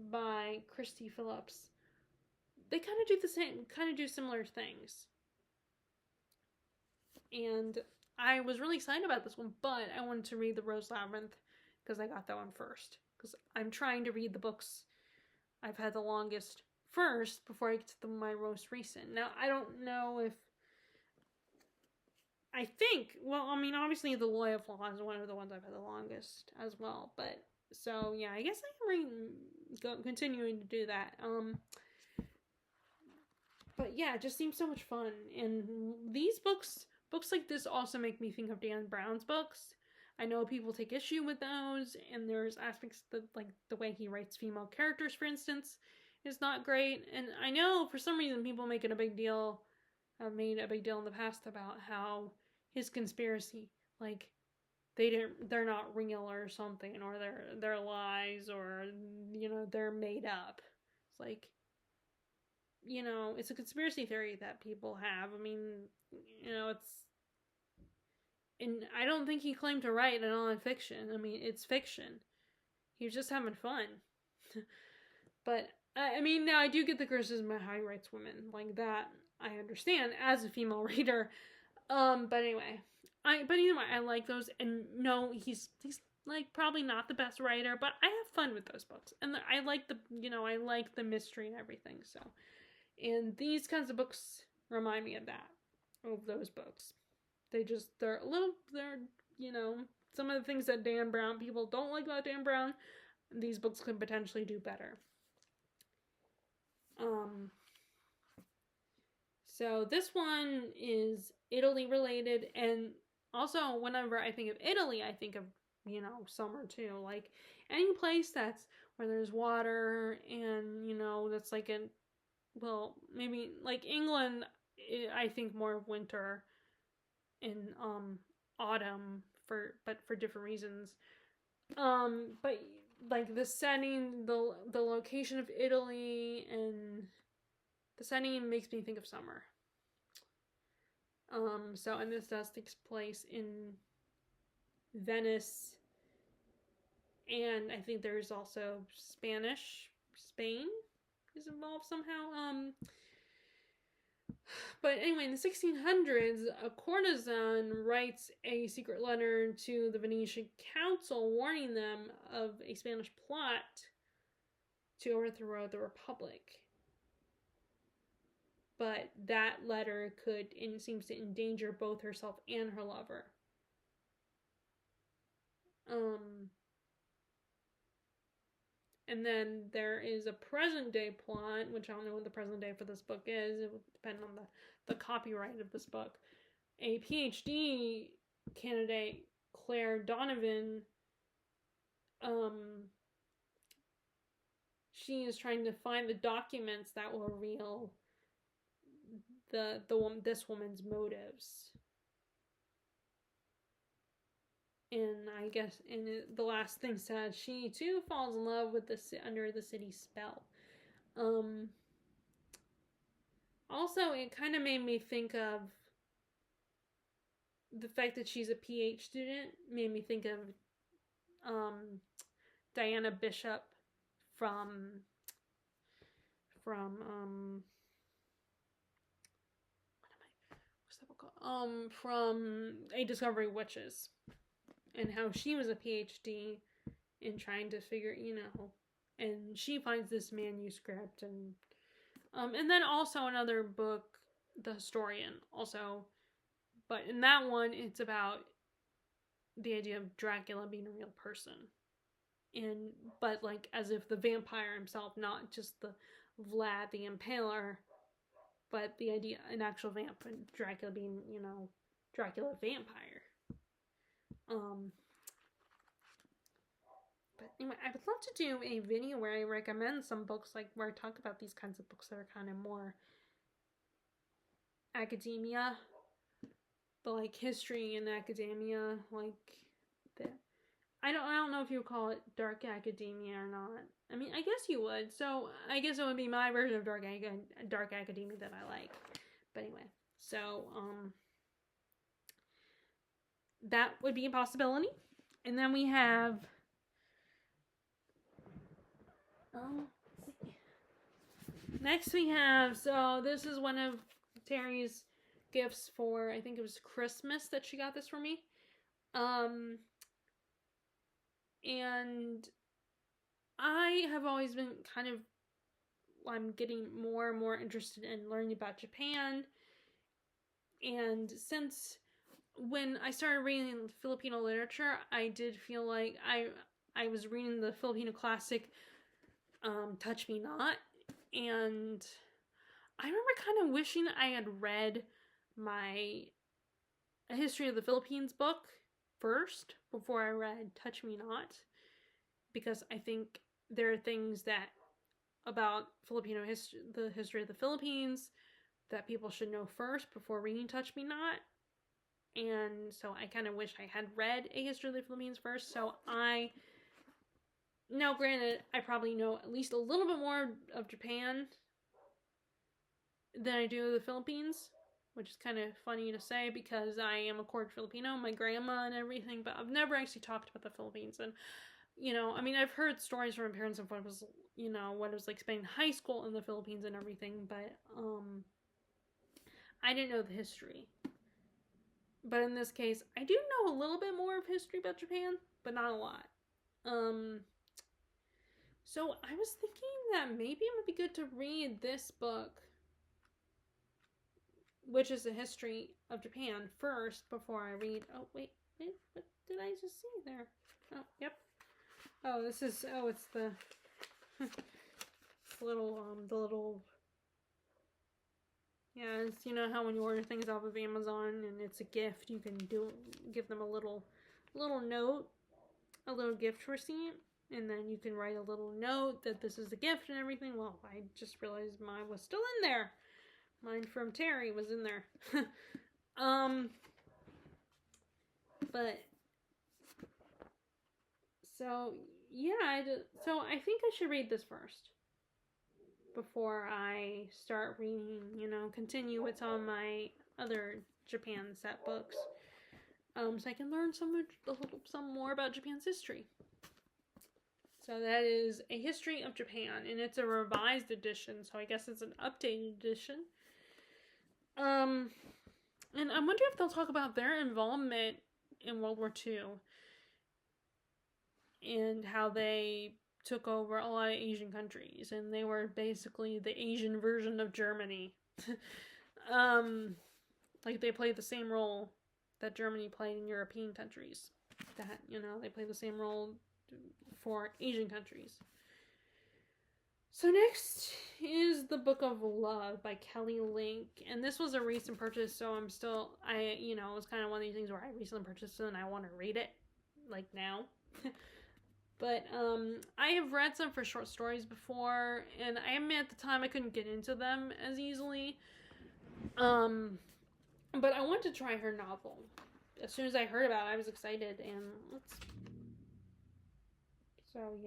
by Christy Phillips. They kind of do similar things. And I was really excited about this one, but I wanted to read The Rose Labyrinth because I got that one first. Because I'm trying to read the books I've had the longest first before I get to my most recent. Now, I don't know if I think, well, I mean, obviously the Loyal Flaw is one of the ones I've had the longest as well, but so yeah, I guess I'm continuing to do that. But yeah, it just seems so much fun, and these books like this also make me think of Dan Brown's books. I know people take issue with those, and there's aspects that, like the way he writes female characters, for instance, is not great. And I know for some reason people make it a big deal. Have made a big deal in the past about how his conspiracy, like they're not real or something, or they're lies, or they're made up. It's like, it's a conspiracy theory that people have. I mean, it's, and I don't think he claimed to write an non-fiction. I mean, it's fiction. He was just having fun. But I mean, now I do get the criticism of how he writes women like that. I understand as a female reader. But anyway, I like those, and no, he's like probably not the best writer, but I have fun with those books, and I like the mystery and everything. So, and these kinds of books remind me of those books. They're some of the things that Dan Brown people don't like about Dan Brown, these books could potentially do better. So this one is Italy related, and also whenever I think of Italy, I think of, summer too. Like any place that's where there's water, and that's like maybe like England, I think more of winter and autumn but for different reasons. But like the setting, the location of Italy, and the setting makes me think of summer. And this does take place in Venice, and I think there's also Spain is involved somehow. But anyway, in the 1600s, a courtesan writes a secret letter to the Venetian council warning them of a Spanish plot to overthrow the Republic. But that letter seems to endanger both herself and her lover. And then there is a present day plot, which I don't know what the present day for this book is. It would depend on the copyright of this book. A PhD candidate, Claire Donovan, she is trying to find the documents that will reveal this woman's motives. And I guess the last thing said, she too falls in love with under the city's spell. Also, it kind of made me think of the fact that she's a PhD student. Made me think of Diana Bishop from from A Discovery of Witches, and how she was a PhD in trying to figure, and she finds this manuscript, and then also another book, The Historian, also, but in that one, it's about the idea of Dracula being a real person, but like as if the vampire himself, not just the Vlad the Impaler, but the idea, an actual vampire, Dracula being, Dracula vampire. But anyway, I would love to do a video where I recommend some books, like where I talk about these kinds of books that are kind of more academia, but like history and academia, like that. I don't know if you would call it dark academia or not. I mean, I guess you would. So I guess it would be my version of dark academia that I like. But anyway, so that would be a possibility. And then we have next we have, so this is one of Terry's gifts for, I think it was Christmas that she got this for me. And I have always been kind of I'm getting more and more interested in learning about Japan. And since when I started reading Filipino literature, I did feel like I was reading the Filipino classic Touch Me Not, and I remember kind of wishing I had read my A History of the Philippines book first before I read Touch Me Not, because I think there are things that about Filipino history, the history of the Philippines, that people should know first before reading Touch Me Not. And so I kind of wish I had read A History of the Philippines first. So now granted, I probably know at least a little bit more of Japan than I do of the Philippines, which is kind of funny to say because I am a quarter Filipino, my grandma and everything, but I've never actually talked about the Philippines. And, I mean, I've heard stories from my parents of what it was, what it was like spending high school in the Philippines and everything, but I didn't know the history. But in this case, I do know a little bit more of history about Japan, but not a lot. So I was thinking that maybe it would be good to read this book, which is a history of Japan, first before I read. Oh, wait, what did I just see there? Oh, yep. Oh, it's the little. Yeah, it's, how when you order things off of Amazon and it's a gift, you can give them a little note, a little gift receipt, and then you can write a little note that this is the gift and everything. Well, I just realized mine was still in there. Mine from Terry was in there. But so yeah, so I think I should read this first before I start reading, continue with some of my other Japan set books. So I can learn some more about Japan's history. So that is A History of Japan, and it's a revised edition, so I guess it's an updated edition. And I wonder if they'll talk about their involvement in World War II and how they took over a lot of Asian countries, and they were basically the Asian version of Germany. Like they played the same role that Germany played in European countries. That, they played the same role for Asian countries. So next is The Book of Love by Kelly Link, and this was a recent purchase, so it was kind of one of these things where I recently purchased it and I want to read it, like, now. But I have read some for short stories before, and I admit at the time I couldn't get into them as easily. But I wanted to try her novel. As soon as I heard about it, I was excited, and so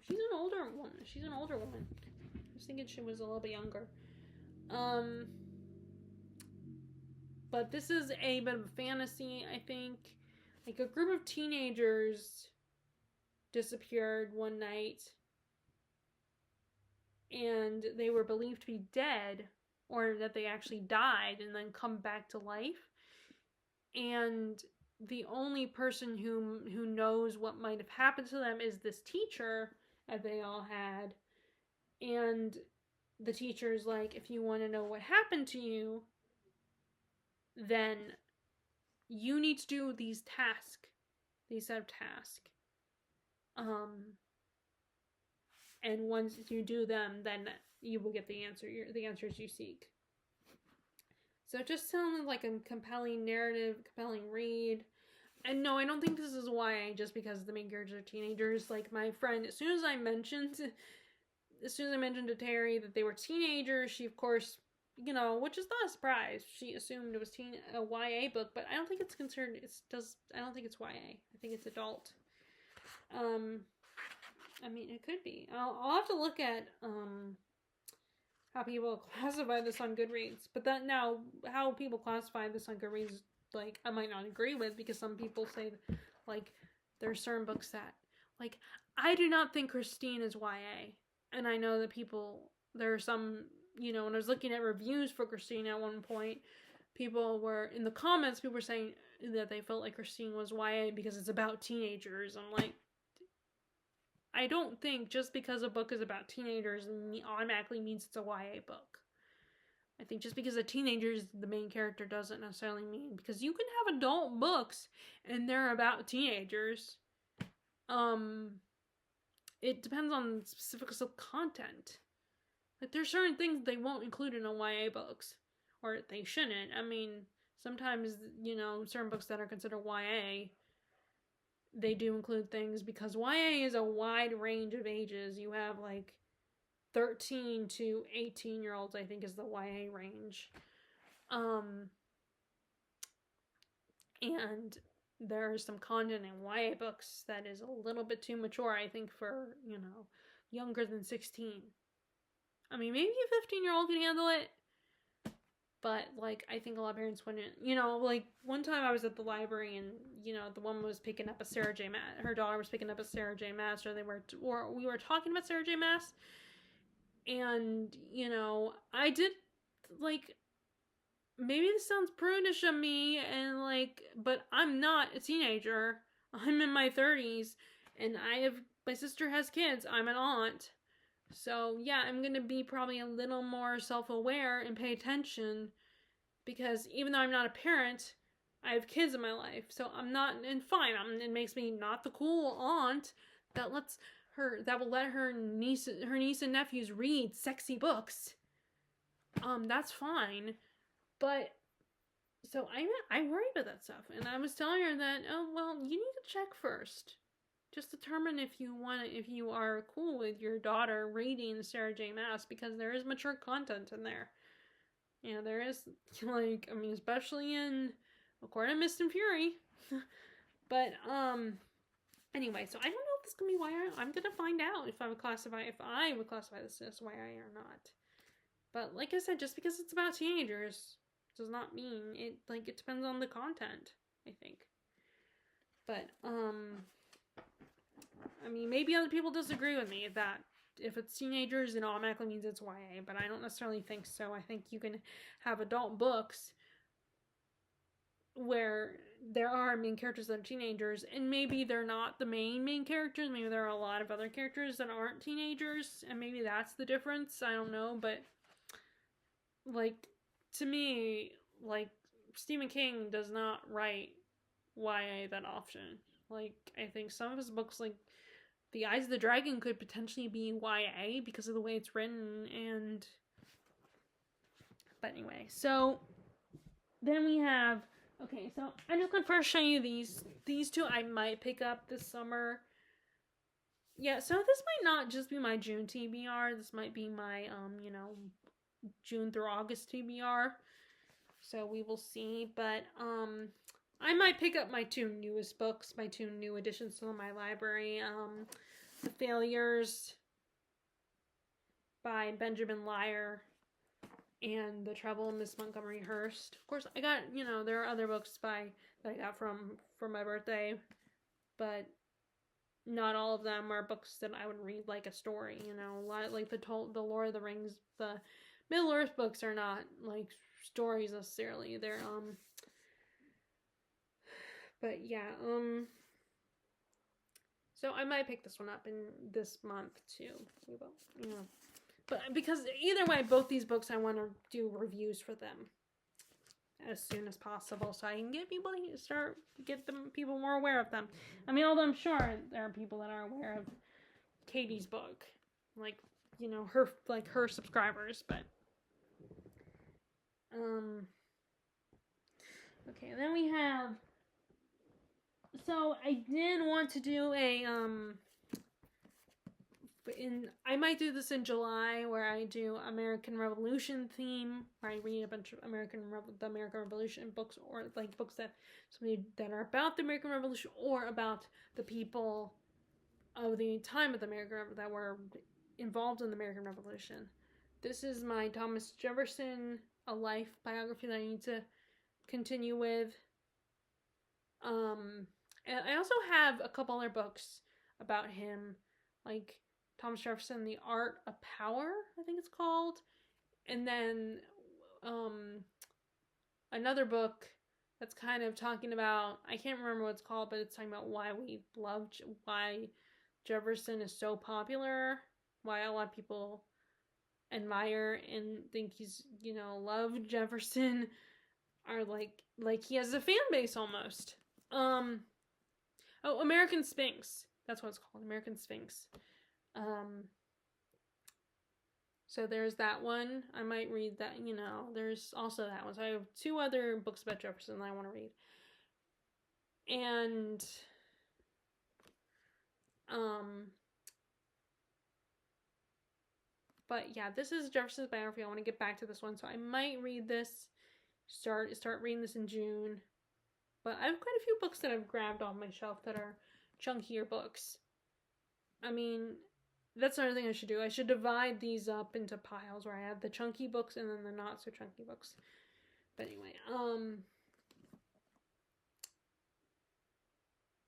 she's an older woman. I was thinking she was a little bit younger. But this is a bit of a fantasy, I think. Like, a group of teenagers disappeared one night, and they were believed to be dead, or that they actually died and then come back to life. And the only person who knows what might have happened to them is this teacher that they all had. And the teacher's like, if you want to know what happened to you, then you need to do these set of tasks. And once you do them, then you will get the answers you seek. So it just sounded like a compelling narrative, compelling read. And no, I don't think this is YA just because the main characters are teenagers. Like, my friend, as soon as I mentioned to Terry that they were teenagers, she, of course, which is not a surprise, she assumed it was a YA book, but I don't think it's considered, I don't think it's YA. I think it's adult. I mean, it could be. I'll have to look at, how people classify this on Goodreads. But now, how people classify this on Goodreads, like, I might not agree with, because some people say, like, there are certain books that, like, I do not think Christine is YA. And I know that there are some, when I was looking at reviews for Christine at one point, people were saying that they felt like Christine was YA because it's about teenagers. I'm like, I don't think just because a book is about teenagers automatically means it's a YA book. I think just because a teenager is the main character doesn't necessarily mean, because you can have adult books and they're about teenagers. It depends on the specifics of content. Like, there's certain things they won't include in a YA books, or they shouldn't. I mean, sometimes, certain books that are considered YA, they do include things, because YA is a wide range of ages. You have, like, 13 to 18-year-olds, I think, is the YA range. And there's some content in YA books that is a little bit too mature, I think, for, younger than 16. I mean, maybe a 15-year-old can handle it, but, like, I think a lot of parents wouldn't. Like, one time I was at the library and, the woman was picking up a Sarah J. Maas. Her daughter was picking up a Sarah J. Maas, or we were talking about Sarah J. Maas. And, I did, like, maybe this sounds prudish of me, and, like, but I'm not a teenager. I'm in my 30s, and my sister has kids. I'm an aunt. So, yeah, I'm going to be probably a little more self-aware and pay attention, because even though I'm not a parent, I have kids in my life. So I'm not, and fine, it makes me not the cool aunt that will let her niece and nephews read sexy books. That's fine. But, so I worry about that stuff. And I was telling her that, oh, well, you need to check first. Just determine if you are cool with your daughter reading Sarah J. Maas, because there is mature content in there. There is, like, I mean, especially in According to Mist and Fury. But, anyway, so I don't know if this can be YA. I'm gonna find out if I would classify this as YA or not. But, like I said, just because it's about teenagers does not mean it, like, it depends on the content, I think. But, I mean, maybe other people disagree with me that if it's teenagers, it automatically means it's YA, but I don't necessarily think so. I think you can have adult books where there are main characters that are teenagers, and maybe they're not the main characters. Maybe there are a lot of other characters that aren't teenagers, and maybe that's the difference. I don't know, but, like, to me, like, Stephen King does not write YA that often. Like, I think some of his books, like The Eyes of the Dragon, could potentially be YA because of the way it's written, but anyway, so then we have, okay, so I'm just going to first show you these two I might pick up this summer. Yeah, so this might not just be my June TBR, this might be my, June through August TBR, so we will see, but, I might pick up my two newest books, my two new additions to my library, The Failures by Benjamin Lyer and The Trouble in Miss Montgomery Hearst. Of course, I got, there are other books that I got for my birthday, but not all of them are books that I would read like a story, a lot, like the Lord of the Rings, the Middle-earth books are not, like, stories necessarily. They're, but yeah, so I might pick this one up in this month too. We will, but because either way, both these books I want to do reviews for them as soon as possible, so I can get people more aware of them. I mean, although I'm sure there are people that are aware of Katie's book, like, her subscribers, but okay, then we have. So I did want to do I might do this in July, where I do American Revolution theme, where I read a bunch of the American Revolution books, or, like, books that are about the American Revolution, or about the people of the time of the that were involved in the American Revolution. This is my Thomas Jefferson, A Life biography that I need to continue with. And I also have a couple other books about him, like Thomas Jefferson, The Art of Power, I think it's called. And then another book that's kind of talking about, I can't remember what it's called, but it's talking about why Jefferson is so popular, why a lot of people admire and think he's, love Jefferson, are like he has a fan base almost. American Sphinx. That's what it's called, American Sphinx. So there's that one. I might read that, there's also that one. So I have 2 other books about Jefferson that I want to read. And but yeah, this is Jefferson's biography. I want to get back to this one, so I might read this. Start reading this in June. But I have quite a few books that I've grabbed off my shelf that are chunkier books. I mean, that's another thing I should do. I should divide these up into piles where I have the chunky books and then the not so chunky books. But anyway,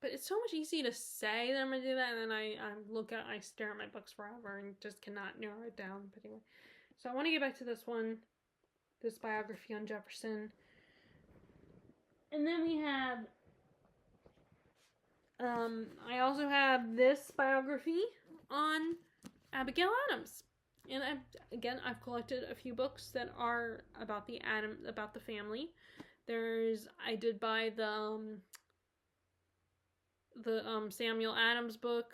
but it's so much easy to say that I'm gonna do that, and then I stare at my books forever and just cannot narrow it down. But anyway, so I want to get back to this one, this biography on Jefferson. And then we have, I also have this biography on Abigail Adams. And I've collected a few books that are about the family. I did buy the Samuel Adams book,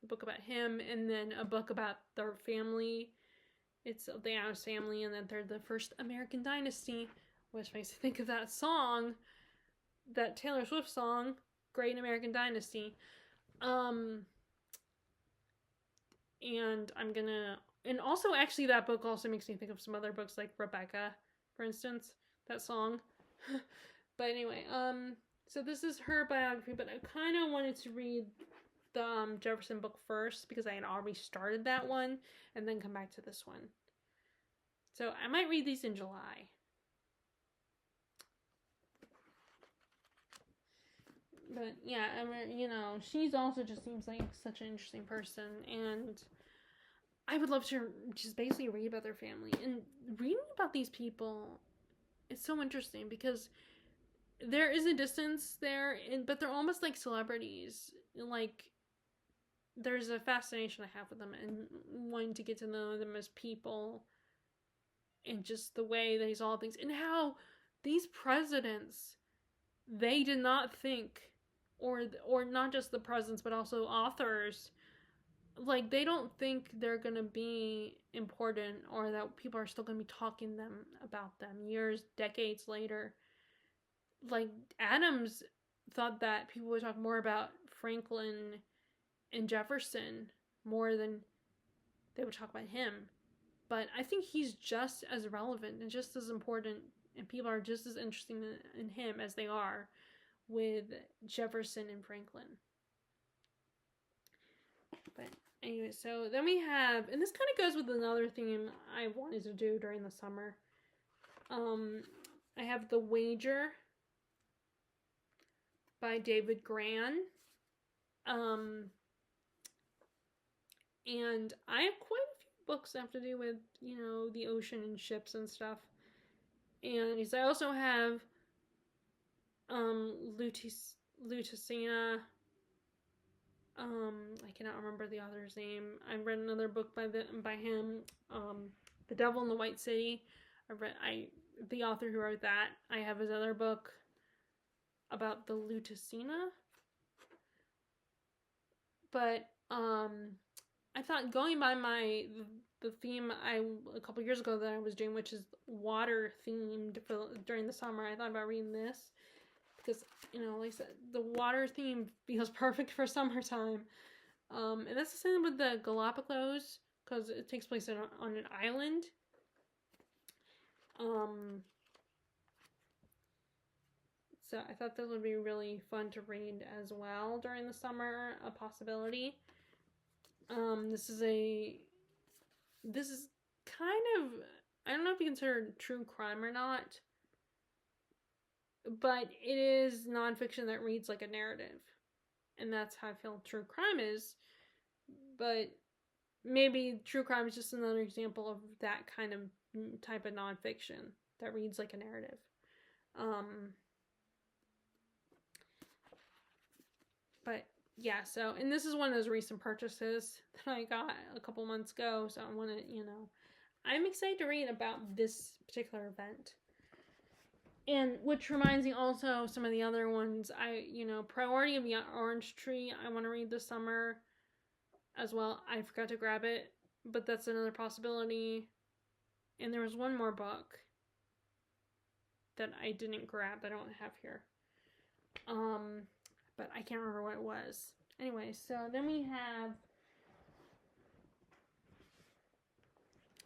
a book about him, and then a book about their family. It's the Adams family, and then they're the first American dynasty, which makes me think of that song, that Taylor Swift song, Great American Dynasty. And also actually that book also makes me think of some other books like Rebecca, for instance, that song. But anyway, so this is her biography, but I kind of wanted to read the Jefferson book first because I had already started that one and then come back to this one. So I might read these in July. But yeah, I mean, she's also just seems like such an interesting person, and I would love to just basically read about their family. And reading about these people is so interesting because there is a distance there, but they're almost like celebrities. Like, there's a fascination I have with them and wanting to get to know them as people, and just the way they saw things, and how these presidents, they did not think, or not just the presidents, but also authors, like, they don't think they're gonna be important, or that people are still gonna be talking about them years, decades later. Like, Adams thought that people would talk more about Franklin and Jefferson more than they would talk about him. But I think he's just as relevant and just as important, and people are just as interested in him as they are with Jefferson and Franklin. But anyway, so then we have, and this kind of goes with another theme I wanted to do during the summer. I have The Wager by David Grann. And I have quite a few books that have to do with, the ocean and ships and stuff. And I also have Lutetia. I cannot remember the author's name. I read another book by him, The Devil in the White City. The author who wrote that. I have his other book about the Lutetia. But I thought, going by the theme a couple years ago that I was doing, which is water themed during the summer, I thought about reading this because, like I said, the water theme feels perfect for summertime. And that's the same with the Galapagos, because it takes place on an island. So I thought this would be really fun to read as well during the summer, a possibility. This is kind of, I don't know if you consider it true crime or not, but it is nonfiction that reads like a narrative. And that's how I feel true crime is. But maybe true crime is just another example of that kind of type of nonfiction that reads like a narrative. But yeah, so, and this is one of those recent purchases that I got a couple months ago, so I want to, I'm excited to read about this particular event. And which reminds me also some of the other ones. Priority of the Orange Tree, I want to read this summer as well. I forgot to grab it, but that's another possibility. And there was one more book that I didn't grab that I don't have here. But I can't remember what it was. Anyway, so then we have,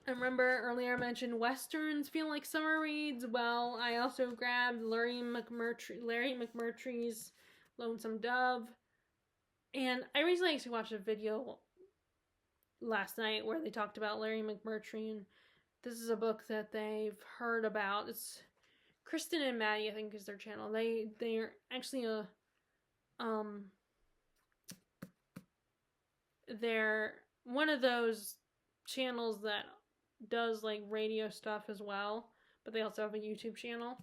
I remember earlier I mentioned Westerns feel like summer reads. Well, I also grabbed Larry McMurtry's Lonesome Dove. And I recently actually watched a video last night where they talked about Larry McMurtry, and this is a book that they've heard about. It's Kristen and Maddie, I think, is their channel. They're actually they're one of those channels that does like radio stuff as well, but they also have a YouTube channel.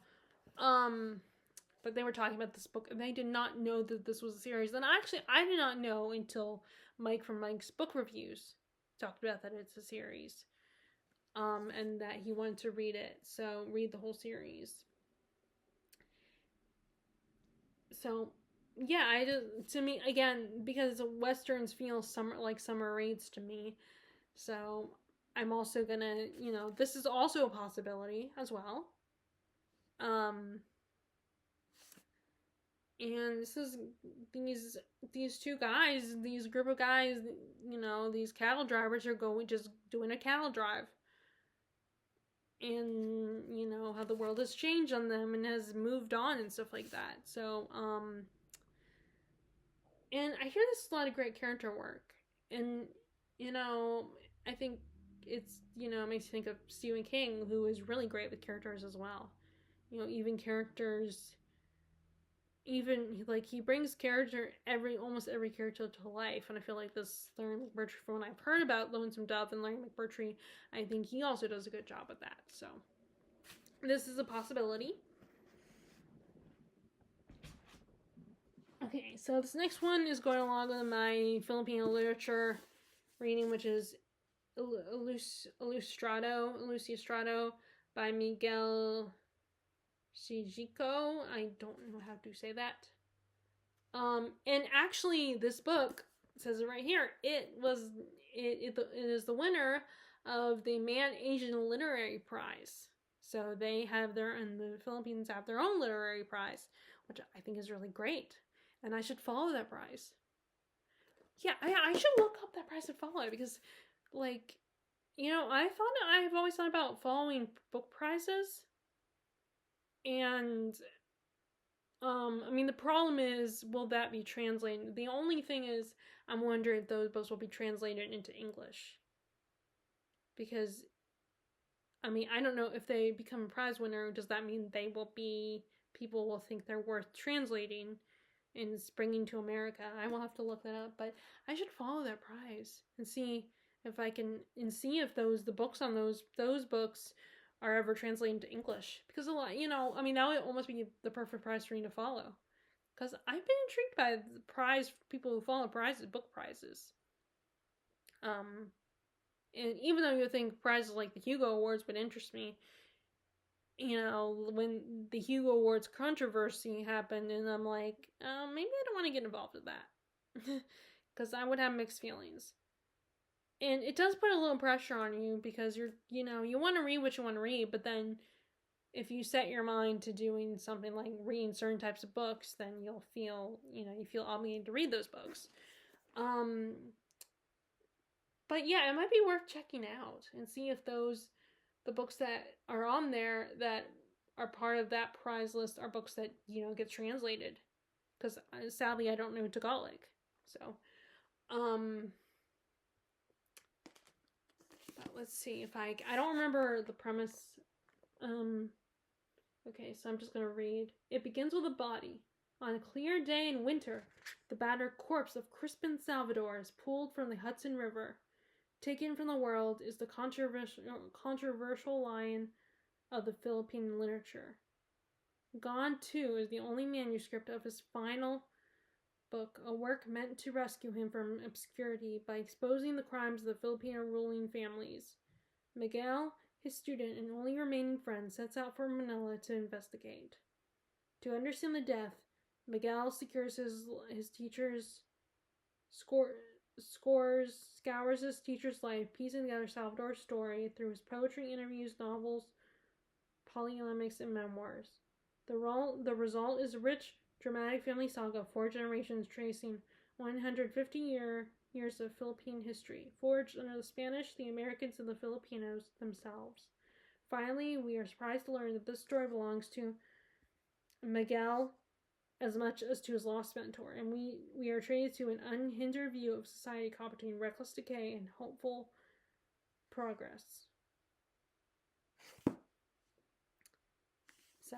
But they were talking about this book, and they did not know that this was a series. And actually, I did not know until Mike from Mike's Book Reviews talked about that it's a series. And that he wanted to read it. So, read the whole series. So, yeah, to me, again, because Westerns feel like summer reads to me. So, I'm also gonna, this is also a possibility as well. And this is these two guys, these group of guys, these cattle drivers are just doing a cattle drive. And, how the world has changed on them and has moved on and stuff like that. So, and I hear this is a lot of great character work. And, I think it's, makes you think of Stephen King, who is really great with characters as well. Even characters, like, he brings almost every character to life. And I feel like this Larry McMurtry, from when I've heard about Lonesome Dove and Larry McMurtry, I think he also does a good job with that. So, this is a possibility. Okay, so this next one is going along with my Filipino literature reading, which is Elucistrado by Miguel Shijiko. I don't know how to say that. And actually, this book says it right here. It is the winner of the Man Asian Literary Prize. So they have in the Philippines have their own literary prize, which I think is really great. And I should follow that prize. Yeah, I should look up that prize and follow it, because, like, I've always thought about following book prizes. And, the problem is, will that be translated? The only thing is, I'm wondering if those books will be translated into English. Because, I don't know, if they become a prize winner, does that mean people will think they're worth translating and bringing to America? I will have to look that up, but I should follow that prize and see if I can, and see if the books on those books are ever translated to English. Because a lot, that would almost be the perfect prize for me to follow. Because I've been intrigued by the people who follow book prizes. And even though you think prizes like the Hugo Awards would interest me, when the Hugo Awards controversy happened, and I'm like, maybe I don't want to get involved with that. Because I would have mixed feelings. And it does put a little pressure on you, because you want to read what you want to read, but then if you set your mind to doing something like reading certain types of books, then you'll feel, you feel obligated to read those books. But yeah, it might be worth checking out and see if the books that are on there that are part of that prize list are books that, get translated. Because sadly, I don't know Tagalog. So, but let's see if I don't remember the premise. Okay, so I'm just going to read. It begins with a body. On a clear day in winter, the battered corpse of Crispin Salvador is pulled from the Hudson River. Taken from the world is the controversial line of the Philippine literature. Gone, too, is the only manuscript of his final book, a work meant to rescue him from obscurity by exposing the crimes of the Filipino ruling families. Miguel, his student and only remaining friend, sets out for Manila to investigate. To understand the death, Miguel secures his teacher's scours his teacher's life, piecing together Salvador's story through his poetry, interviews, novels, polemics, and memoirs. The result is a rich, dramatic family saga of 4 generations tracing 150 years of Philippine history, forged under the Spanish, the Americans, and the Filipinos themselves. Finally, we are surprised to learn that this story belongs to Miguel as much as to his lost mentor, and we are treated to an unhindered view of society caught between reckless decay and hopeful progress. So,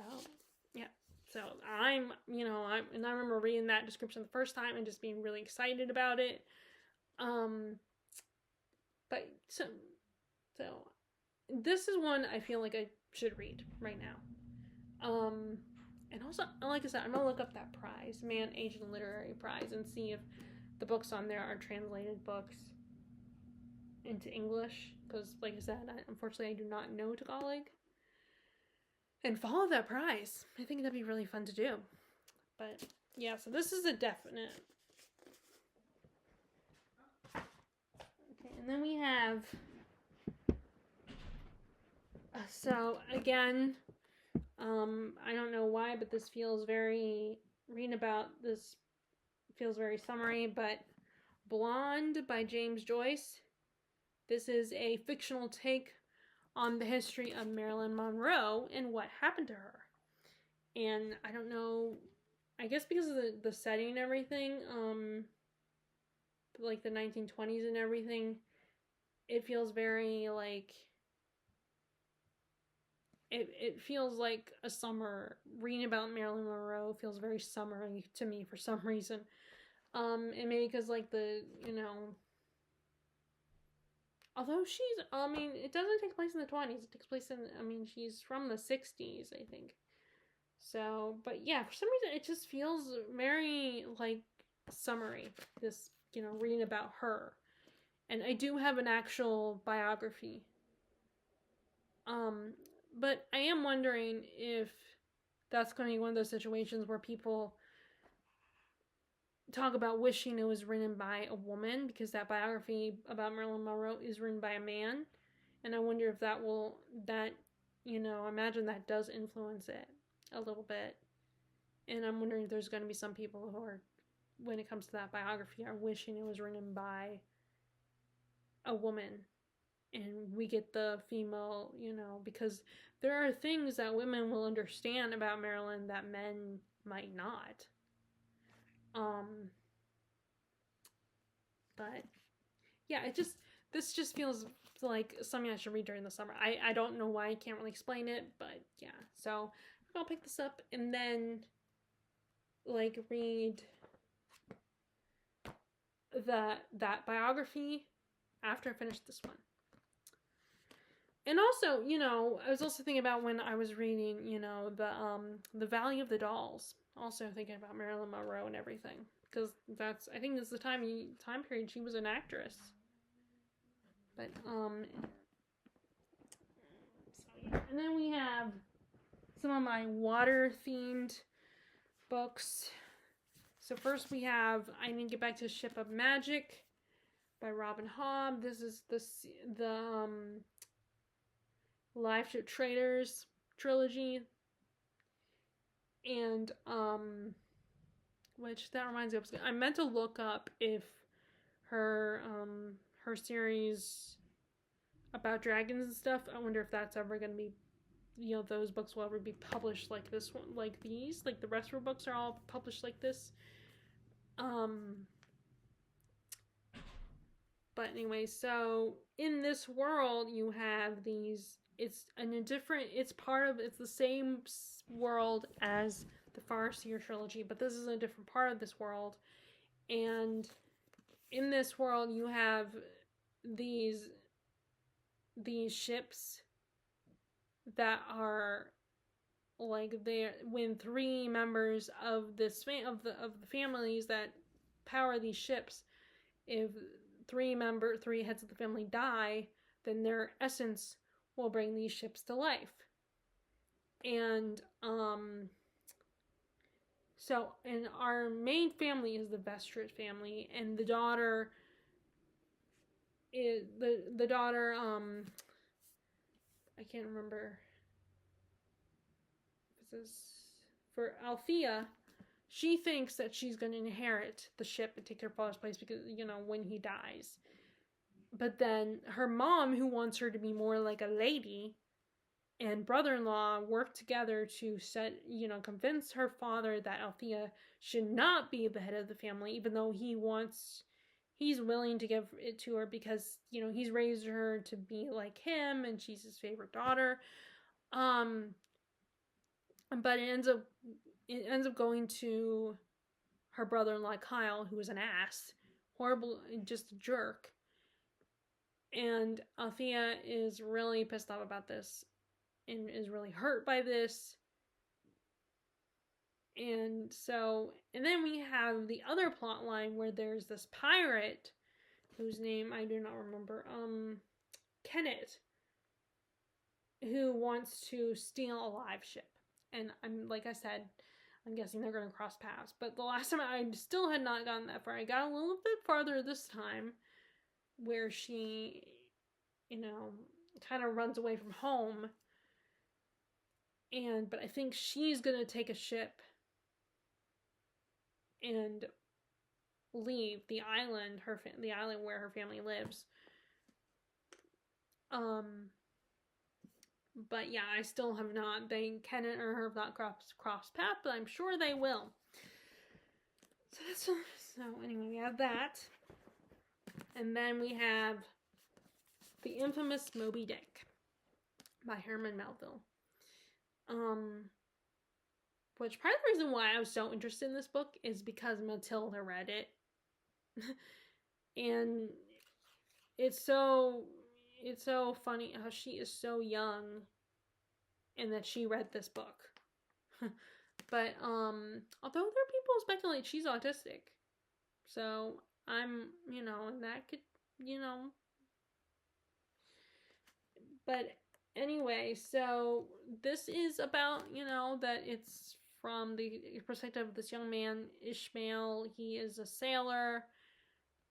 yeah. So I remember reading that description the first time and just being really excited about it. But so this is one I feel like I should read right now. And also, like I said, I'm gonna look up that prize, Man, Age, and Literary Prize, and see if the books on there are translated books into English. Because, like I said, unfortunately, I do not know Tagalog. And follow that prize. I think that'd be really fun to do. But yeah, so this is a definite. Okay, and then we have. So again, I don't know why, but this feels very. Reading about this feels very summery, but Blonde by James Joyce. This is a fictional take on the history of Marilyn Monroe and what happened to her. And I don't know, I guess because of the setting and everything, like the 1920s and everything, it feels very like, it feels like a summer, reading about Marilyn Monroe feels very summery to me for some reason. And maybe because like although it doesn't take place in the 20s. It takes place she's from the 60s, I think. So, but yeah, for some reason, it just feels very, like, summery, this, reading about her. And I do have an actual biography. But I am wondering if that's going to be one of those situations where people talk about wishing it was written by a woman, because that biography about Marilyn Monroe is written by a man, and I wonder if imagine that does influence it a little bit, and I'm wondering if there's going to be some people who are, when it comes to that biography, are wishing it was written by a woman, and we get the female, because there are things that women will understand about Marilyn that men might not. But yeah, this just feels like something I should read during the summer. I don't know why, I can't really explain it, but yeah. So I'll pick this up and then read that biography after I finish this one. And also, I was also thinking about when I was reading, the Valley of the Dolls. Also thinking about Marilyn Monroe and everything, because I think this is the time period she was an actress. But so yeah. And then we have some of my water themed books. So first we have I Need to Get Back to the Ship of Magic by Robin Hobb. This is the Live Ship Traders trilogy. And which that reminds me of, I meant to look up if her series about dragons and stuff, I wonder if that's ever going to be, those books will ever be published like this one, like these, like the rest of her books are all published like this. But anyway, so in this world you have these, it's the same world as the Farseer trilogy, but this is a different part of this world. And in this world you have these ships that are like when 3 members of the families that power these ships, if three heads of the family die, then their essence will bring these ships to life. And and our main family is the Vestrit family, and the daughter is the daughter I can't remember. This is for Althea. She thinks that she's going to inherit the ship and take her father's place because, when he dies. But then her mom, who wants her to be more like a lady, and brother-in-law work together to convince her father that Althea should not be the head of the family, even though he's willing to give it to her because, he's raised her to be like him and she's his favorite daughter. But it ends up going to her brother-in-law Kyle, who is an ass, horrible, just a jerk. And Althea is really pissed off about this and is really hurt by this. And then we have the other plot line where there's this pirate whose name I do not remember, Kenneth, who wants to steal a live ship. And like I said, I'm guessing they're going to cross paths. But the last time I still had not gotten that far. I got a little bit farther this time, where she, kind of runs away from home. But I think she's going to take a ship and leave the island, the island where her family lives. But yeah, I still have not. Kenneth or her have not crossed paths, but I'm sure they will. So anyway, we have that. And then we have the infamous Moby Dick by Herman Melville. Which part of the reason why I was so interested in this book is because Matilda read it. And it's so funny how she is so young and that she read this book. But although there are people who speculate she's autistic. So I'm, and that could, but anyway, so this is about, that it's from the perspective of this young man, Ishmael. He is a sailor,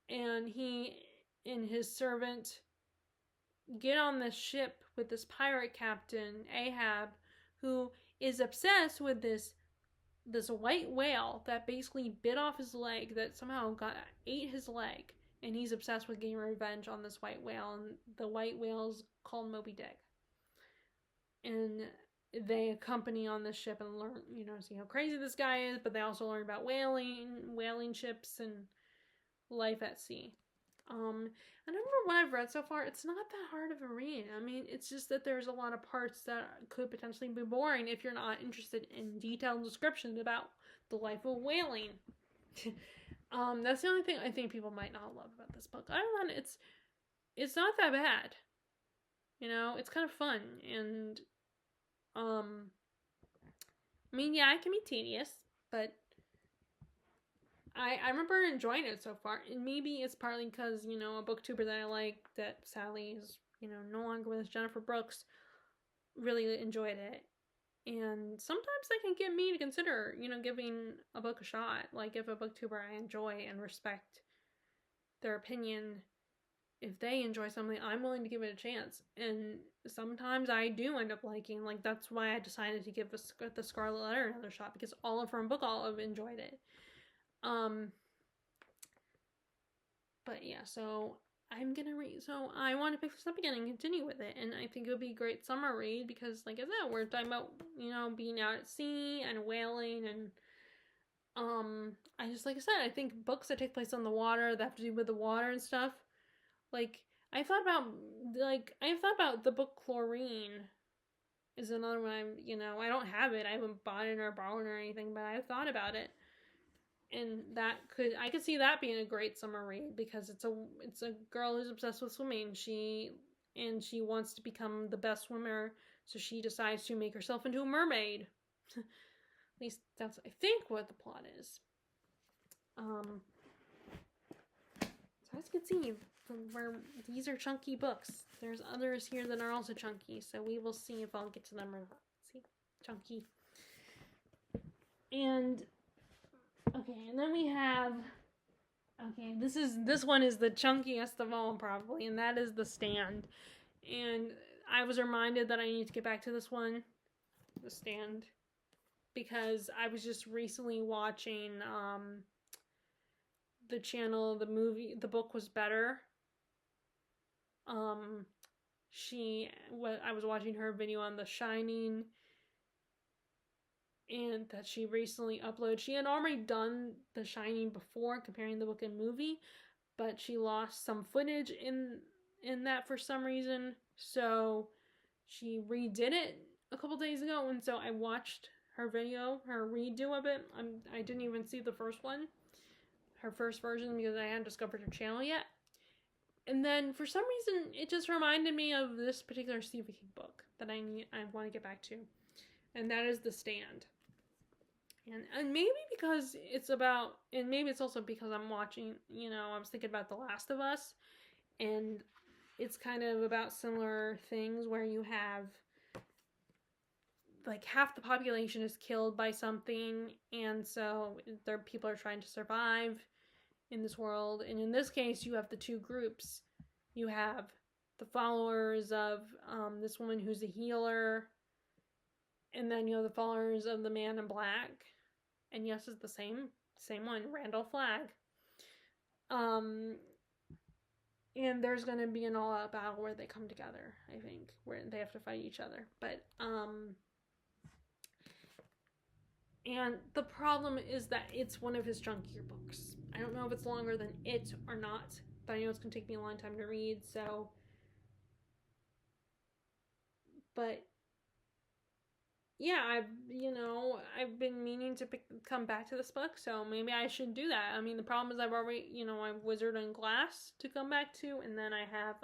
and he and his servant get on this ship with this pirate captain, Ahab, who is obsessed with this white whale that basically bit off his leg, that somehow ate his leg, and he's obsessed with getting revenge on this white whale, and the white whale is called Moby Dick. And they accompany on this ship and learn, see how crazy this guy is, but they also learn about whaling ships, and life at sea. I don't remember what I've read so far. It's not that hard of a read. I mean, it's just that there's a lot of parts that could potentially be boring if you're not interested in detailed descriptions about the life of whaling. That's the only thing I think people might not love about this book. Other than it's not that bad. It's kind of fun, and I mean, yeah, it can be tedious, but I remember enjoying it so far. And maybe it's partly because, a booktuber that I like that sadly is, no longer with us, Jennifer Brooks, really enjoyed it. And sometimes that can get me to consider, giving a book a shot. Like, if a booktuber I enjoy and respect their opinion, if they enjoy something, I'm willing to give it a chance. And sometimes I do end up liking, like, that's why I decided to give the Scarlet Letter another shot, because Olive from Book Olive enjoyed it. But yeah, so I'm gonna read. So I want to pick this up again and continue with it, and I think it would be a great summer read because, like I said, we're talking about being out at sea and whaling, and like I said, I think books that take place on the water that have to do with the water and stuff. Like I've thought about the book Chlorine. Is another one I don't have it. I haven't bought it or borrowed it or anything, but I've thought about it. And I could see that being a great summer read because it's a girl who's obsessed with swimming. She wants to become the best swimmer, so she decides to make herself into a mermaid. At least that's, I think, what the plot is. you can see, these are chunky books. There's others here that are also chunky, so we will see if I'll get to them or not. See? Chunky. And, okay, and then we have, okay, this one is the chunkiest of all, probably, and that is The Stand. And I was reminded that I need to get back to this one, The Stand, because I was just recently watching, the channel, the book was better. I was watching her video on The Shining, and that she recently uploaded. She had already done The Shining before, comparing the book and movie, but she lost some footage in that for some reason, so she redid it a couple days ago, and so I watched her video, her redo of it. I didn't even see the first one, her first version, because I hadn't discovered her channel yet. And then for some reason, it just reminded me of this particular Stephen King book that I want to get back to, and that is The Stand. And maybe because it's about, and maybe it's also because I'm watching, I was thinking about The Last of Us, and it's kind of about similar things where you have, like, half the population is killed by something, and so people are trying to survive in this world. And in this case, you have the two groups. You have the followers of this woman who's a healer, and then you have the followers of the Man in Black. And yes, it's the same one, Randall Flagg. And there's going to be an all-out battle where they come together, I think, where they have to fight each other. But and the problem is that it's one of his chunkier books. I don't know if it's longer than it or not, but I know it's going to take me a long time to read, so. But yeah, I've been meaning to come back to this book, so maybe I should do that. I mean, the problem is I've already, I have Wizard and Glass to come back to, and then I have,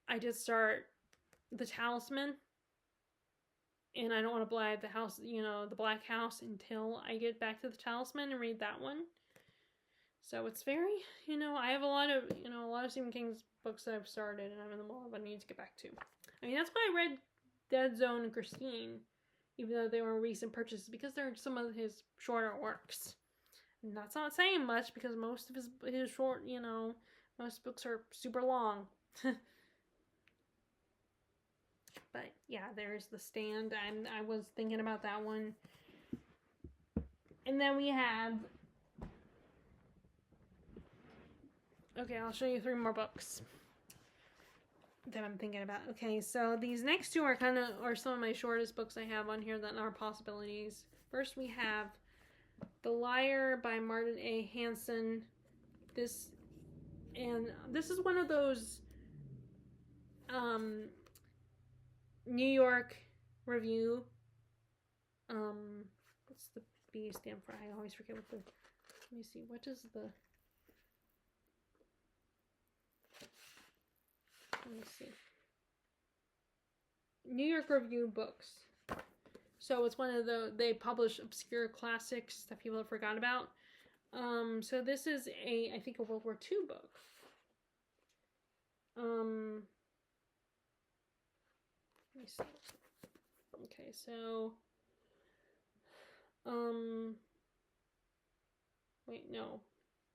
I did start The Talisman, and I don't want to buy the house, the Black House until I get back to The Talisman and read that one. So it's very, I have a lot of Stephen King's books that I've started, and I'm in the middle of I need to get back to. I mean, that's why I read Dead Zone and Christine, even though they were recent purchases, because they're some of his shorter works. And that's not saying much, because most of his short, most books are super long. But yeah, there's The Stand. I was thinking about that one. And then we have, okay, I'll show you 3 more books that I'm thinking about. Okay, so these next 2 are some of my shortest books I have on here that are possibilities. First, we have The Liar by Martin A. Hansen. This is one of those New York Review. What's the B stand for? I always forget what the. Let me see. What is the? Let me see. New York Review books. So it's one of they publish obscure classics that people have forgotten about. So this is I think a World War II book. Let me see. Okay, so wait, no.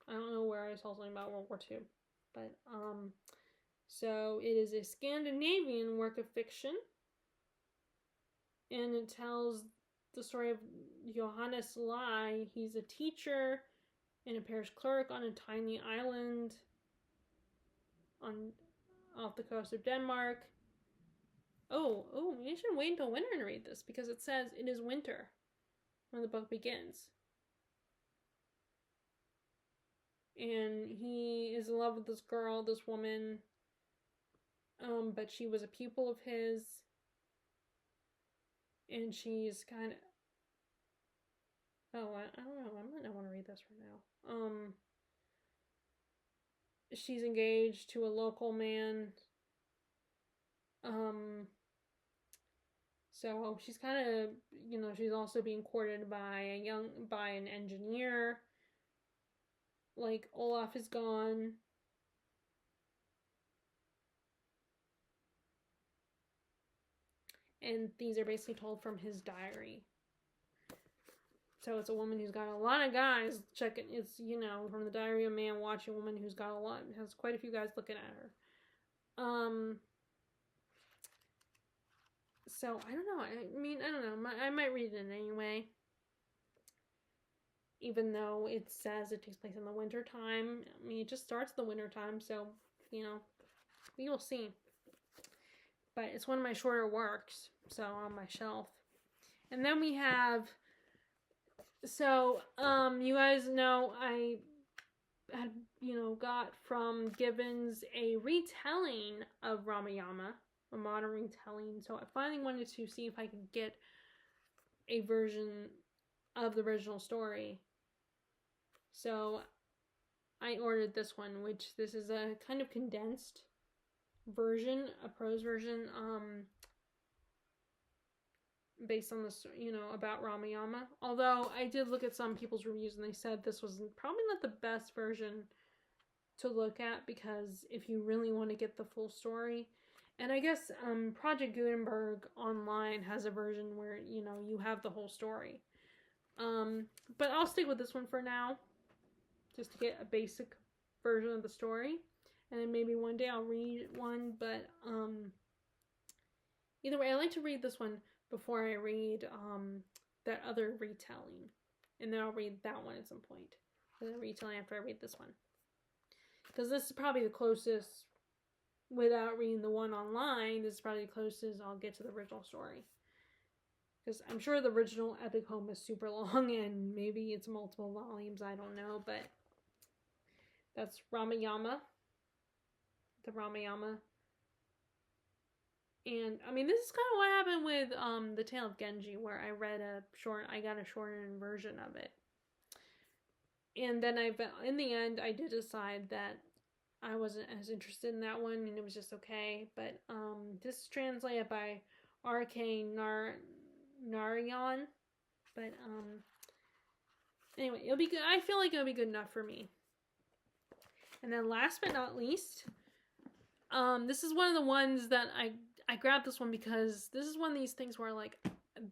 I don't know where I saw something about World War II. But so it is a Scandinavian work of fiction. And it tells the story of Johannes Lai. He's a teacher and a parish clerk on a tiny island off the coast of Denmark. Oh, we should wait until winter to read this, because it says it is winter when the book begins. And he is in love with this girl, this woman, but she was a pupil of his, and she's kind of, I don't know, I might not want to read this right now. She's engaged to a local man, so she's kind of, she's also being courted by an engineer. like Olaf is gone. And these are basically told from his diary. So it's a woman who's got a lot of guys checking. It's, from the diary of a man watching a woman who's got has quite a few guys looking at her. So I don't know. I don't know. I might read it anyway. Even though it says it takes place in the winter time. It just starts in the winter time, so, we will see. But it's one of my shorter works, so on my shelf. And then we have, so, you guys know I had, got from Gibbons a retelling of Ramayana, a modern retelling. So I finally wanted to see if I could get a version of the original story. So I ordered this one, which this is a kind of condensed version, a prose version, based on this, about Ramayana. Although I did look at some people's reviews and they said this was probably not the best version to look at, because if you really want to get the full story, and I guess Project Gutenberg online has a version where, you have the whole story. But I'll stick with this one for now, just to get a basic version of the story. And then maybe one day I'll read one, but either way, I like to read this one before I read that other retelling. And then I'll read that one at some point. The retelling after I read this one. Because this is probably the closest, without reading the one online, this is probably the closest I'll get to the original story. Because I'm sure the original epic poem is super long, and maybe it's multiple volumes, I don't know, but that's Ramayana. The Ramayana. And, this is kind of what happened with The Tale of Genji, where I got a shortened version of it. And then in the end, I did decide that I wasn't as interested in that one, and it was just okay. But this is translated by R.K. Narayan. But anyway, it'll be good. I feel like it'll be good enough for me. And then last but not least, this is one of the ones that I grabbed this one because this is one of these things where, like,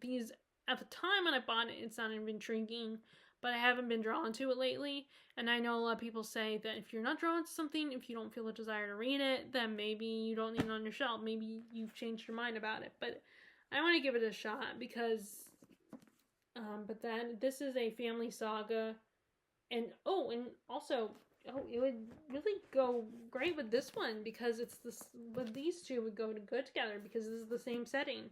these, at the time when I bought it, it sounded intriguing, but I haven't been drawn to it lately. And I know a lot of people say that if you're not drawn to something, if you don't feel a desire to read it, then maybe you don't need it on your shelf. Maybe you've changed your mind about it. But I want to give it a shot because, but then this is a family saga. And also, it would really go great with this one because it's this. But these two would go good together because this is the same setting.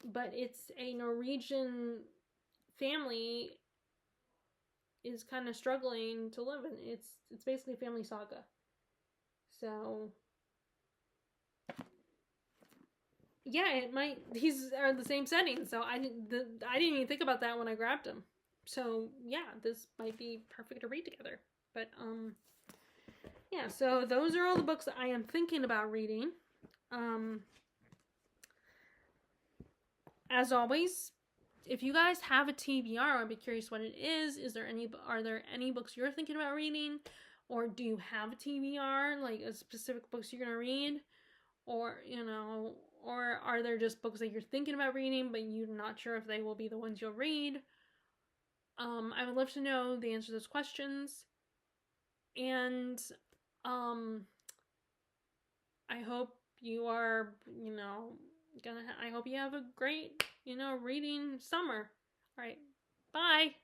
But it's a Norwegian family is kind of struggling to live, and it's basically a family saga. So yeah, it might. These are the same setting, so I didn't even think about that when I grabbed them. So yeah, this might be perfect to read together. But yeah. So those are all the books that I am thinking about reading. As always, if you guys have a TBR, I'd be curious what it is. Are there any books you're thinking about reading? Or do you have a TBR, like a specific books you're going to read? Or, or are there just books that you're thinking about reading, but you're not sure if they will be the ones you'll read? I would love to know the answer to those questions. And, I hope you are, I hope you have a great, reading summer. All right. Bye.